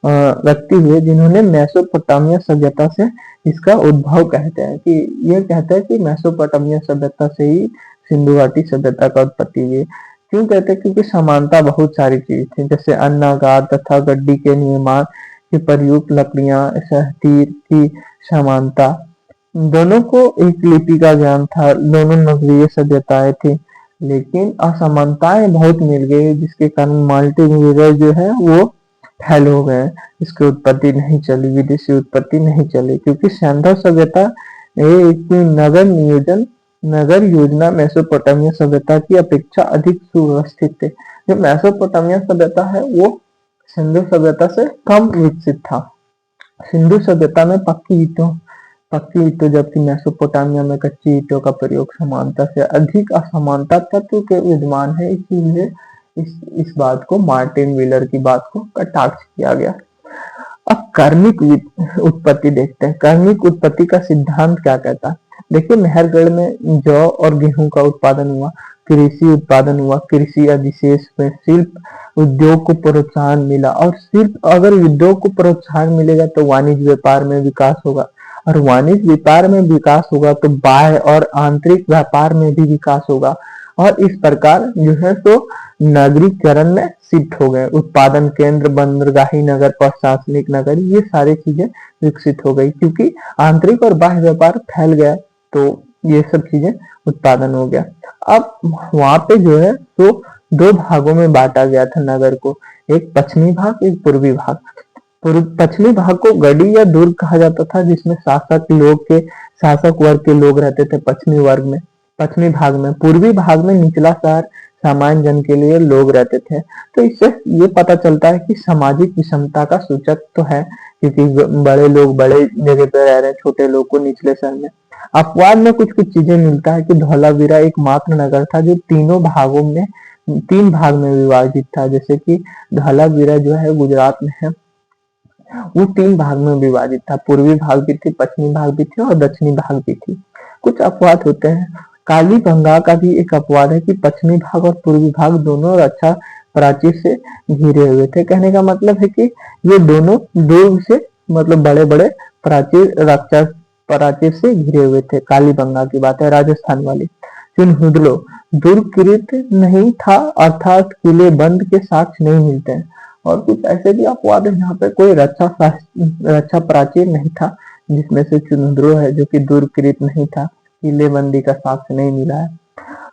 व्यक्ति हुए, जिन्होंने मेसोपोटामिया सभ्यता से इसका उद्भव कहते हैं कि मेसोपोटामिया सभ्यता से ही सिंधु घाटी सभ्यता का उत्पत्ति हुई। क्यों कहते हैं? क्योंकि समानता बहुत सारी चीज थी, जैसे अन्नागार तथा गड्डी के निर्माण की प्रयुक्त लकड़ियां, तीर की समानता, दोनों को एक लिपि का ज्ञान था, दोनों नगरीय सभ्यताएं थी, लेकिन असमानताएं बहुत मिल गई, जिसके कारण मल्टीमीडिया जो है वो फैल हो गए। इसकी उत्पत्ति नहीं चली, विदेशी उत्पत्ति नहीं चली, क्योंकि सिंधु सभ्यता नगर योजना मेसोपोटामिया सभ्यता की अपेक्षा अधिक सुव्यवस्थित थे। जो मेसोपोटामिया सभ्यता है वो सिंधु सभ्यता से कम विकसित था। सिंधु सभ्यता में पक्की ईंटों जबकि मेसोपोटामिया में कच्ची ईंटों का प्रयोग समानता से अधिक असमानता तत्व के विद्यमान है। इसीलिए इस बात को मार्टिन व्हीलर की बात को कटाक्ष किया गया। अब कर्मिक उत्पत्ति देखते हैं। कर्मिक उत्पत्ति का सिद्धांत क्या कहता है? देखिए, मेहरगढ़ में जौ और गेहूं का उत्पादन हुआ, कृषि उत्पादन हुआ, कृषि अधिशेष में शिल्प उद्योग को प्रोत्साहन मिला, और शिल्प अगर उद्योग को प्रोत्साहन मिलेगा तो वाणिज्य व्यापार में विकास होगा, और वाणिज्य व्यापार में विकास होगा तो बाह्य और आंतरिक व्यापार में भी विकास होगा, और इस प्रकार जो है तो नगरीकरण में शिफ्ट हो गए। उत्पादन केंद्र, बंदरगाही नगर, प्रशासनिक नगर, ये सारी चीजें विकसित हो गई क्योंकि आंतरिक और बाह्य व्यापार फैल गया, तो ये सब चीजें उत्पादन हो गया। अब वहां पे जो है तो दो भागों में बांटा गया था नगर को, एक पश्चिमी भाग, एक पूर्वी भाग। पश्चिमी भाग को गढ़ी या दुर्ग कहा जाता था, जिसमें शासक वर्ग के लोग रहते थे पश्चिमी भाग में। पूर्वी भाग में निचला शहर, सामान्य जन के लिए लोग रहते थे। तो इससे ये पता चलता है कि सामाजिक विषमता का सूचक तो है, क्योंकि बड़े लोग बड़े जगह पे रह रहे हैं, छोटे लोग को निचले शहर में। अपवाद में कुछ चीजें मिलता है कि धौलावीरा एकमात्र नगर था जो तीन भाग में विभाजित था। जैसे कि धौलावीरा जो है गुजरात में है, वो तीन भाग में विभाजित था। पूर्वी भाग भी थी, पश्चिमी भाग भी थी और दक्षिणी भाग भी थी। कुछ अपवाद होते हैं। कालीबंगा का भी एक अपवाद है कि पश्चिमी भाग और पूर्वी भाग दोनों रक्षा प्राचीर से घिरे हुए थे। कहने का मतलब है कि ये दोनों दूर से मतलब बड़े बड़े रक्षा प्राचीर से घिरे हुए थे। कालीबंगा की बात है, राजस्थान वाली। चुनहुदलो दुर्कृत नहीं था, अर्थात किले बंद के साक्ष्य नहीं मिलते हैं। और कुछ ऐसे भी अपवाद है जहाँ पे कोई रक्षा प्राचीर नहीं था, जिसमें से चुनहुदलो है जो कि दुर्कृत नहीं था, किलेबंदी का साक्ष्य नहीं मिला है।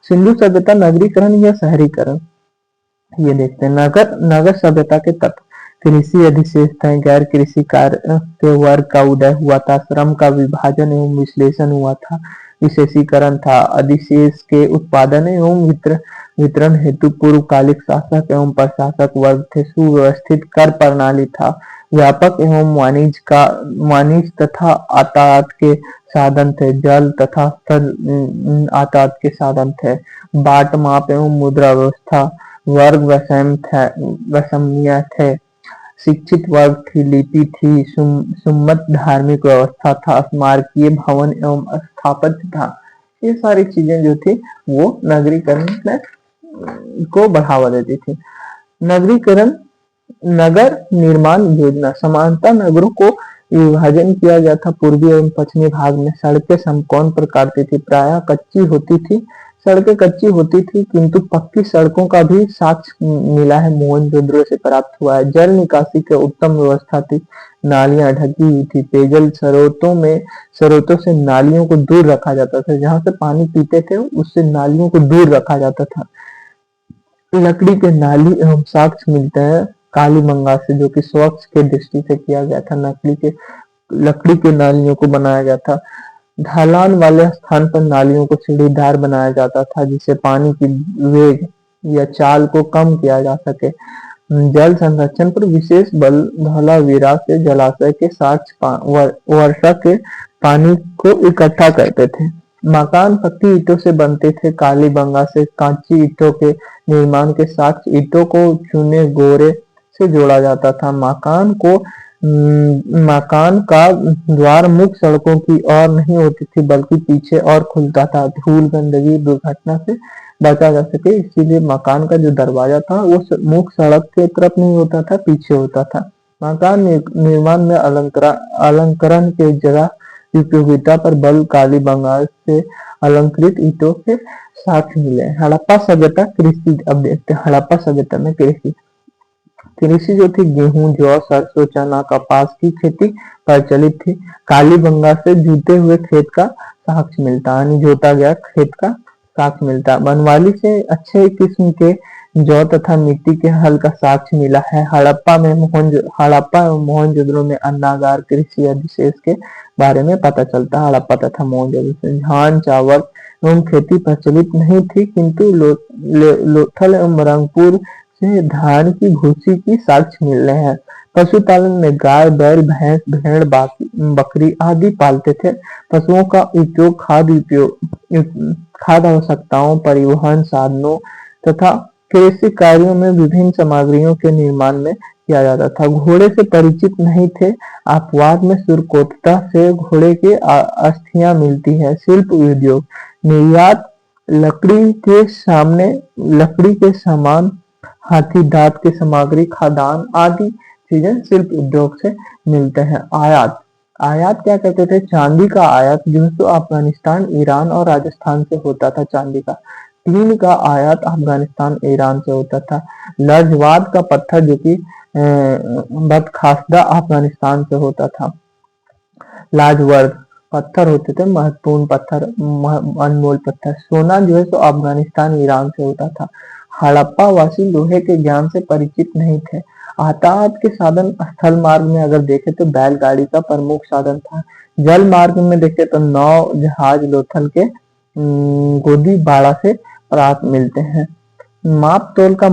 सिंधु सभ्यता नगरीकरण या शहरीकरण, ये देखते हैं। नगर सभ्यता के तत्व, कृषि अधिशेष था, गैर कृषि कार्य के वर्ग का उदय हुआ था, श्रम का विभाजन एवं विश्लेषण हुआ था, विशेषीकरण था, अधिशेष के उत्पादन एवं वितरण हेतु पूर्वकालिक शासक एवं प्रशासक वर्ग थे, सुव्यवस्थित कर प्रणाली था, व्यापक एवं वाणिज्य तथा आयात के साधन थे, जल तथा स्थल आयात के साधन थे, बाट माप एवं मुद्रा व्यवस्था, वर्ग वैषम्य थे, शिक्षित वर्ग थी, लिपि थी, सुम्मत धार्मिक व्यवस्था था, स्मारकीय भवन एवं स्थापत्य था। ये सारी चीजें जो थी वो नगरीकरण को बढ़ावा देती थी। नगरीकरण, नगर निर्माण योजना, समानता नगरों को विभाजन किया गया था। पूर्वी एवं पश्चिमी भाग में सड़कें समकोण प्रकार की थी, प्रायः कच्ची होती थी। सड़कें कच्ची होती थी किंतु पक्की सड़कों का भी साक्ष्य मिला है, मोहनजोदड़ो से प्राप्त हुआ है। जल निकासी की उत्तम व्यवस्था थी, नालियां ढकी हुई थी, पेयजल स्रोतों से नालियों को दूर रखा जाता था, जहां से पानी पीते थे उससे नालियों को दूर रखा जाता था। लकड़ी के नाली एवं साक्ष्य मिलते हैं कालीबंगा से, जो कि स्वच्छ के दृष्टि से किया गया था। लकड़ी के नालियों को बनाया गया था। ढलान वाले स्थान पर नालियों को सीढ़ीदार बनाया जाता था, जिससे पानी की वेग या चाल को कम किया जा सके। जल संरक्षण पर विशेष बल धौलावीरा से जलाशय के साक्ष्य वर्षा के पानी को इकट्ठा करते थे। मकान पक्की ईंटों से बनते थे। कालीबंगा से कच्ची ईंटों के निर्माण के साक्ष्य ईंटों को चूने गोरे से जोड़ा जाता था। मकान का द्वार मुख्य सड़कों की ओर नहीं होती थी, बल्कि पीछे और खुलता था, धूल गंदगी दुर्घटना से बचा जा सके। इसीलिए मकान का जो दरवाजा था वो मुख्य सड़क के तरफ नहीं होता था, पीछे होता था। मकान निर्माण में अलंकरण के जगह उपयोगिता पर बल कालीबंगा से अलंकृत ईंटों के साक्ष्य मिले। हड़प्पा सभ्यता कृषि, अब देखते हैं हड़प्पा सभ्यता में कृषि जो थी, गेहूं, जौ, सरसों, चना, कपास की खेती प्रचलित थी। कालीबंगा से जुते हुए खेत का साक्ष्य मिलता, यानी जोता गया खेत का साक्ष्य मिलता। बनवाली से अच्छे किस्म के जौ तथा मिट्टी के हल का साक्ष्य मिला है। हड़प्पा एवं मोहनजोदड़ो में अन्नागार कृषि अधिशेष के बारे में पता चलता है। हड़प्पा तथा मोहनजोदड़ो से धान, चावल एवं खेती प्रचलित नहीं थी, किंतु लोथल एवं रंगपुर से धान की भूसी की साक्ष्य मिल रहे हैं। पशुपालन में गाय, बैल, भैंस, भेड़, बकरी आदि पालते थे। पशुओं का उपयोग खाद्य आवश्यकताओं, परिवहन साधनों तथा कृषि कार्यों में विभिन्न सामग्रियों के निर्माण में किया जाता था। घोड़े से परिचित नहीं थे। अपवाद में सुरकोटता से घोड़े की अस्थियां मिलती है। शिल्प उद्योग, निर्यात, लकड़ी के सामान, हाथी दांत की सामग्री, खाद्यान्न आदि चीजें शिल्प उद्योग से मिलते हैं। आयात, आयात क्या कहते थे? चांदी का आयात जो तो अफगानिस्तान, ईरान और राजस्थान से होता था। चांदी का, टीन का आयात अफगानिस्तान, ईरान से होता था। लर्जवाद का पत्थर जो कि बदखास्दा अफगानिस्तान से होता था। लाजवर्द पत्थर होते थे, महत्वपूर्ण पत्थर, अनमोल पत्थर। सोना जो है तो अफगानिस्तान, ईरान से होता था। हड़प्पा वासी लोहे के ज्ञान से परिचित नहीं थे। यातायात के साधन, स्थल मार्ग में अगर देखें तो बैलगाड़ी का प्रमुख साधन था। जल मार्ग में देखें तो नाव, जहाज, लोथल के गोदी बाड़ा से प्राप्त मिलते हैं। माप तोल का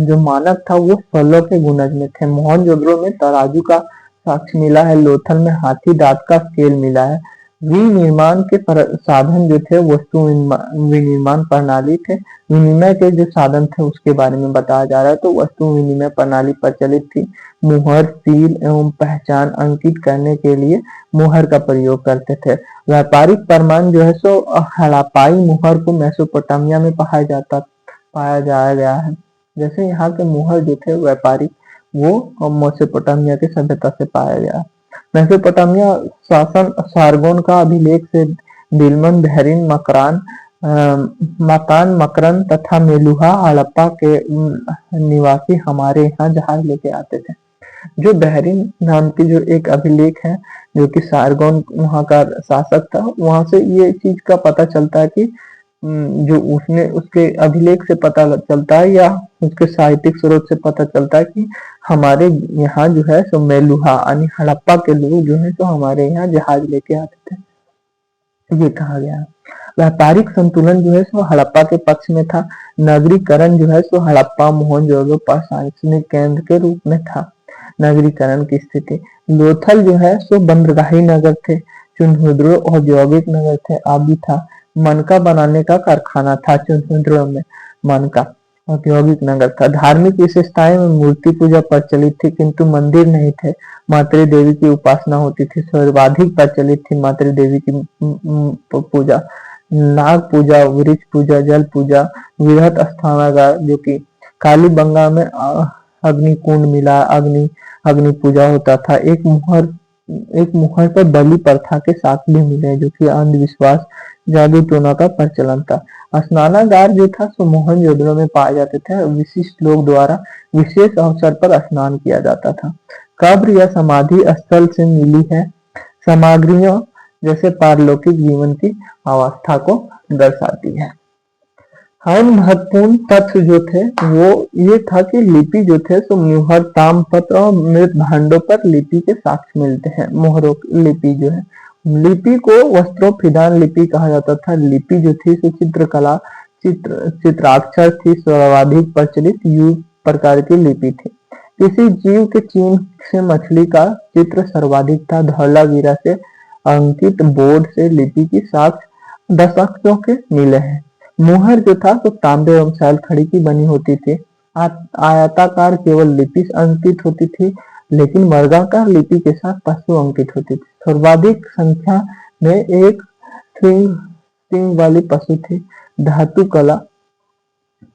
जो मानक था वो फलों के गुणज में थे। मोहनजोदड़ो में तराजू का साक्ष्य मिला है। लोथल में हाथी दांत का स्केल मिला है। विनिर्माण के साधन जो थे वस्तु विनिर्माण प्रणाली थे। विनिमय के जो साधन थे उसके बारे में बताया जा रहा है, तो वस्तु विनिमय प्रणाली प्रचलित थी। मुहर, सील एवं पहचान अंकित करने के लिए मुहर का प्रयोग करते थे। व्यापारिक प्रमाण जो है सो हड़प्पाई मुहर को मेसोपोटामिया में पाया जाया गया है। जैसे यहाँ के मुहर जो थे व्यापारिक, वो मेसोपोटामिया की सभ्यता से पाया गया। मेसोपोटामिया शासन सारगोन का अभिलेख से दिलमन, बहरीन, मकान, मकरन तथा मेलुहा हड़प्पा के निवासी हमारे यहाँ जहाज लेके आते थे। जो बहरीन नाम की जो एक अभिलेख है, जो कि सारगोन वहाँ का शासक था, वहां से ये चीज का पता चलता है कि जो उसने उसके अभिलेख से पता चलता है या उसके साहित्यिक स्रोत से पता चलता है कि हमारे यहाँ जो है सो मेलुहा यानी हड़प्पा के लोग जो है तो हमारे यहाँ जहाज लेके आते थे, ये कहा गया है। व्यापारिक संतुलन जो है सो हड़प्पा के पक्ष में था। नगरीकरण जो है सो हड़प्पा मोहनजोदड़ो प्रशासनिक केंद्र के रूप में था। नगरीकरण की स्थिति, लोथल जो है सो बंदरगाही नगर थे। चुनहुद्रो औद्योगिक नगर थे आदि था। मनका बनाने का कारखाना था चुनहुद्रो में। मनका औद्योगिक नगर था। धार्मिक विशेषताएं में मूर्ति पूजा प्रचलित थी किंतु मंदिर नहीं थे। मातृ देवी की उपासना होती थी। सर्वाधिक प्रचलित थी मातृ देवी की पूजा। नाग पूजा, वृक्ष पूजा, जल पूजा, वृहत स्थानागार जो कि कालीबंगा में अग्नि कुंड मिला, अग्नि पूजा होता था। एक मुहर पर बलि प्रथा के साथ भी मिले जो कि अंधविश्वास, जादू टोना का प्रचलन था। स्नानागार जो था सो मोहनजोदड़ो में पाए जाते थे। विशिष्ट लोग द्वारा विशेष अवसर पर स्नान किया जाता था। कब्र या समाधि स्थल से मिली है सामग्रियों जैसे पारलौकिक जीवन की अवस्था को दर्शाती है। अन्य महत्वपूर्ण तथ्य जो थे वो ये था कि लिपि जो थे सो मुहर, ताम्रपत्र और मृत भांडों पर लिपि के साक्ष्य मिलते हैं। मोहरों लिपि जो है, लिपि को वस्त्रोत्थितान लिपि कहा जाता था। लिपि जो थी सो चित्रकला, चित्राक्षर थी। सर्वाधिक प्रचलित यू प्रकार की लिपि थी। किसी जीव के चिन्ह से मछली का चित्र सर्वाधिक था। धौलावीरा से अंकित बोर्ड से लिपि की साक्ष्य दशकों के मिले हैं। मुहर जो था तो तांबे एवं शैल खड़ी की बनी होती थी। आयताकार केवल लिपि अंकित होती थी, लेकिन वर्गाकार लिपि के साथ पशु अंकित होती थी। सर्वाधिक संख्या में एक सिंग वाली पशु थी। धातु कला,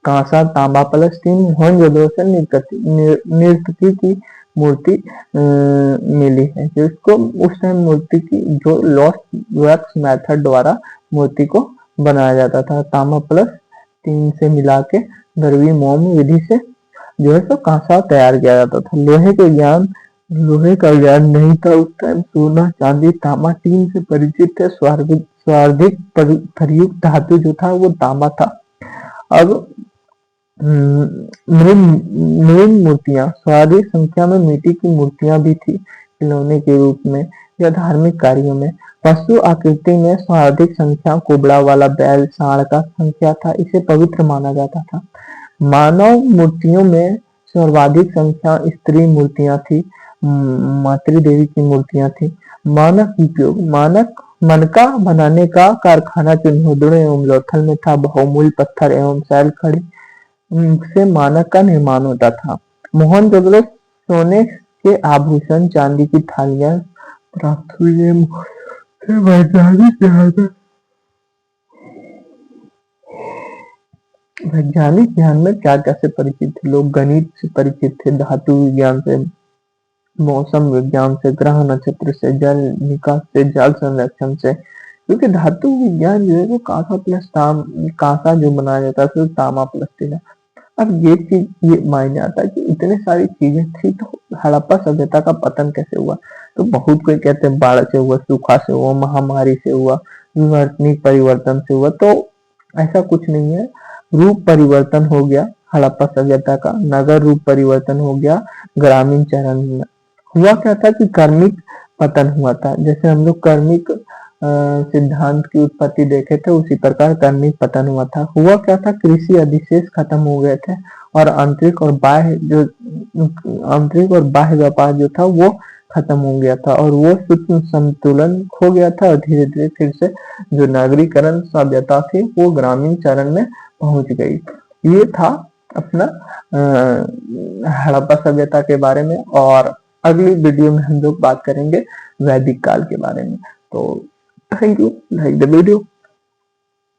कांसा, तांबा प्लस 3 मोहनजोदड़ो से नर्तकी की मूर्ति मिली है, जिसको उस टाइम मूर्ति की जो लॉस्ट वैक्स मेथड द्वारा मूर्ति को बनाया जाता था। तांबा प्लस 3 से मिला के द्रवीय मोम विधि से जो है तो कांसा तैयार किया जाता था। लोहे का ज्ञान नहीं था उस टाइम। सोना, चांदी, तांबा 3 से परिचित थे। सर्वाधिक प्रयुक्त धातु जो था वो तांबा था। अब मृण मूर्तियां, सर्वाधिक संख्या में मिट्टी की मूर्तियां भी थी खिलौने के रूप में या धार्मिक कार्यों में। पशु आकृति में सर्वाधिक संख्या कुबड़ा वाला बैल, सांड का संख्या था। इसे पवित्र माना जाता था। मानव मूर्तियों में सर्वाधिक संख्या स्त्री मूर्तियां थी, मातृ देवी की मूर्तियां थी। मानक उपयोग, मानक मनका बनाने का कारखाना चिन्होदुड़ एवं लोथल में था। बहुमूल्य पत्थर एवं शैल खड़ी से मानक का निर्माण होता था। मोहनजोदड़ो सोने के आभूषण, चांदी की थालियां प्राप्त हुई है। वैज्ञानिक ज्ञान में क्या क्या से परिचित थे लोग? गणित से परिचित थे, धातु विज्ञान से, मौसम विज्ञान से, ग्रह नक्षत्र से, जल निकास से, जल संरक्षण से। क्योंकि धातु विज्ञान जो है वो कांसा प्लस ताम, कांसा जो बनाया जाता है तो तांबा प्लस टीना। अब ये चीज ये मायने आता है कि इतने सारी चीजें थी तो हड़प्पा सभ्यता का पतन कैसे हुआ? तो बहुत कोई कहते हैं बाढ़ से हुआ, सूखा से हुआ, महामारी से हुआ, विवर्तनिक परिवर्तन से हुआ। तो ऐसा कुछ नहीं है। रूप परिवर्तन हो गया हड़प्पा सभ्यता का, नगर रूप परिवर्तन हो गया ग्रामीण चरण में। हुआ क्या था कि कर्मिक पतन हुआ था। जैसे हम लोग कर्मिक सिद्धांत की उत्पत्ति देखे थे, उसी प्रकार कर्मिक पतन हुआ था। हुआ क्या था, कृषि अधिशेष खत्म हो गए थे और आंतरिक और बाह्य व्यापार जो था वो खत्म हो गया था और वो सूक्ष्म संतुलन खो गया था और धीरे धीरे फिर से जो नागरीकरण सभ्यता थी वो ग्रामीण चरण में पहुंच गई। ये था अपना हड़प्पा सभ्यता के बारे में। और अगली वीडियो में हम लोग बात करेंगे वैदिक काल के बारे में। तो thank you, like the video.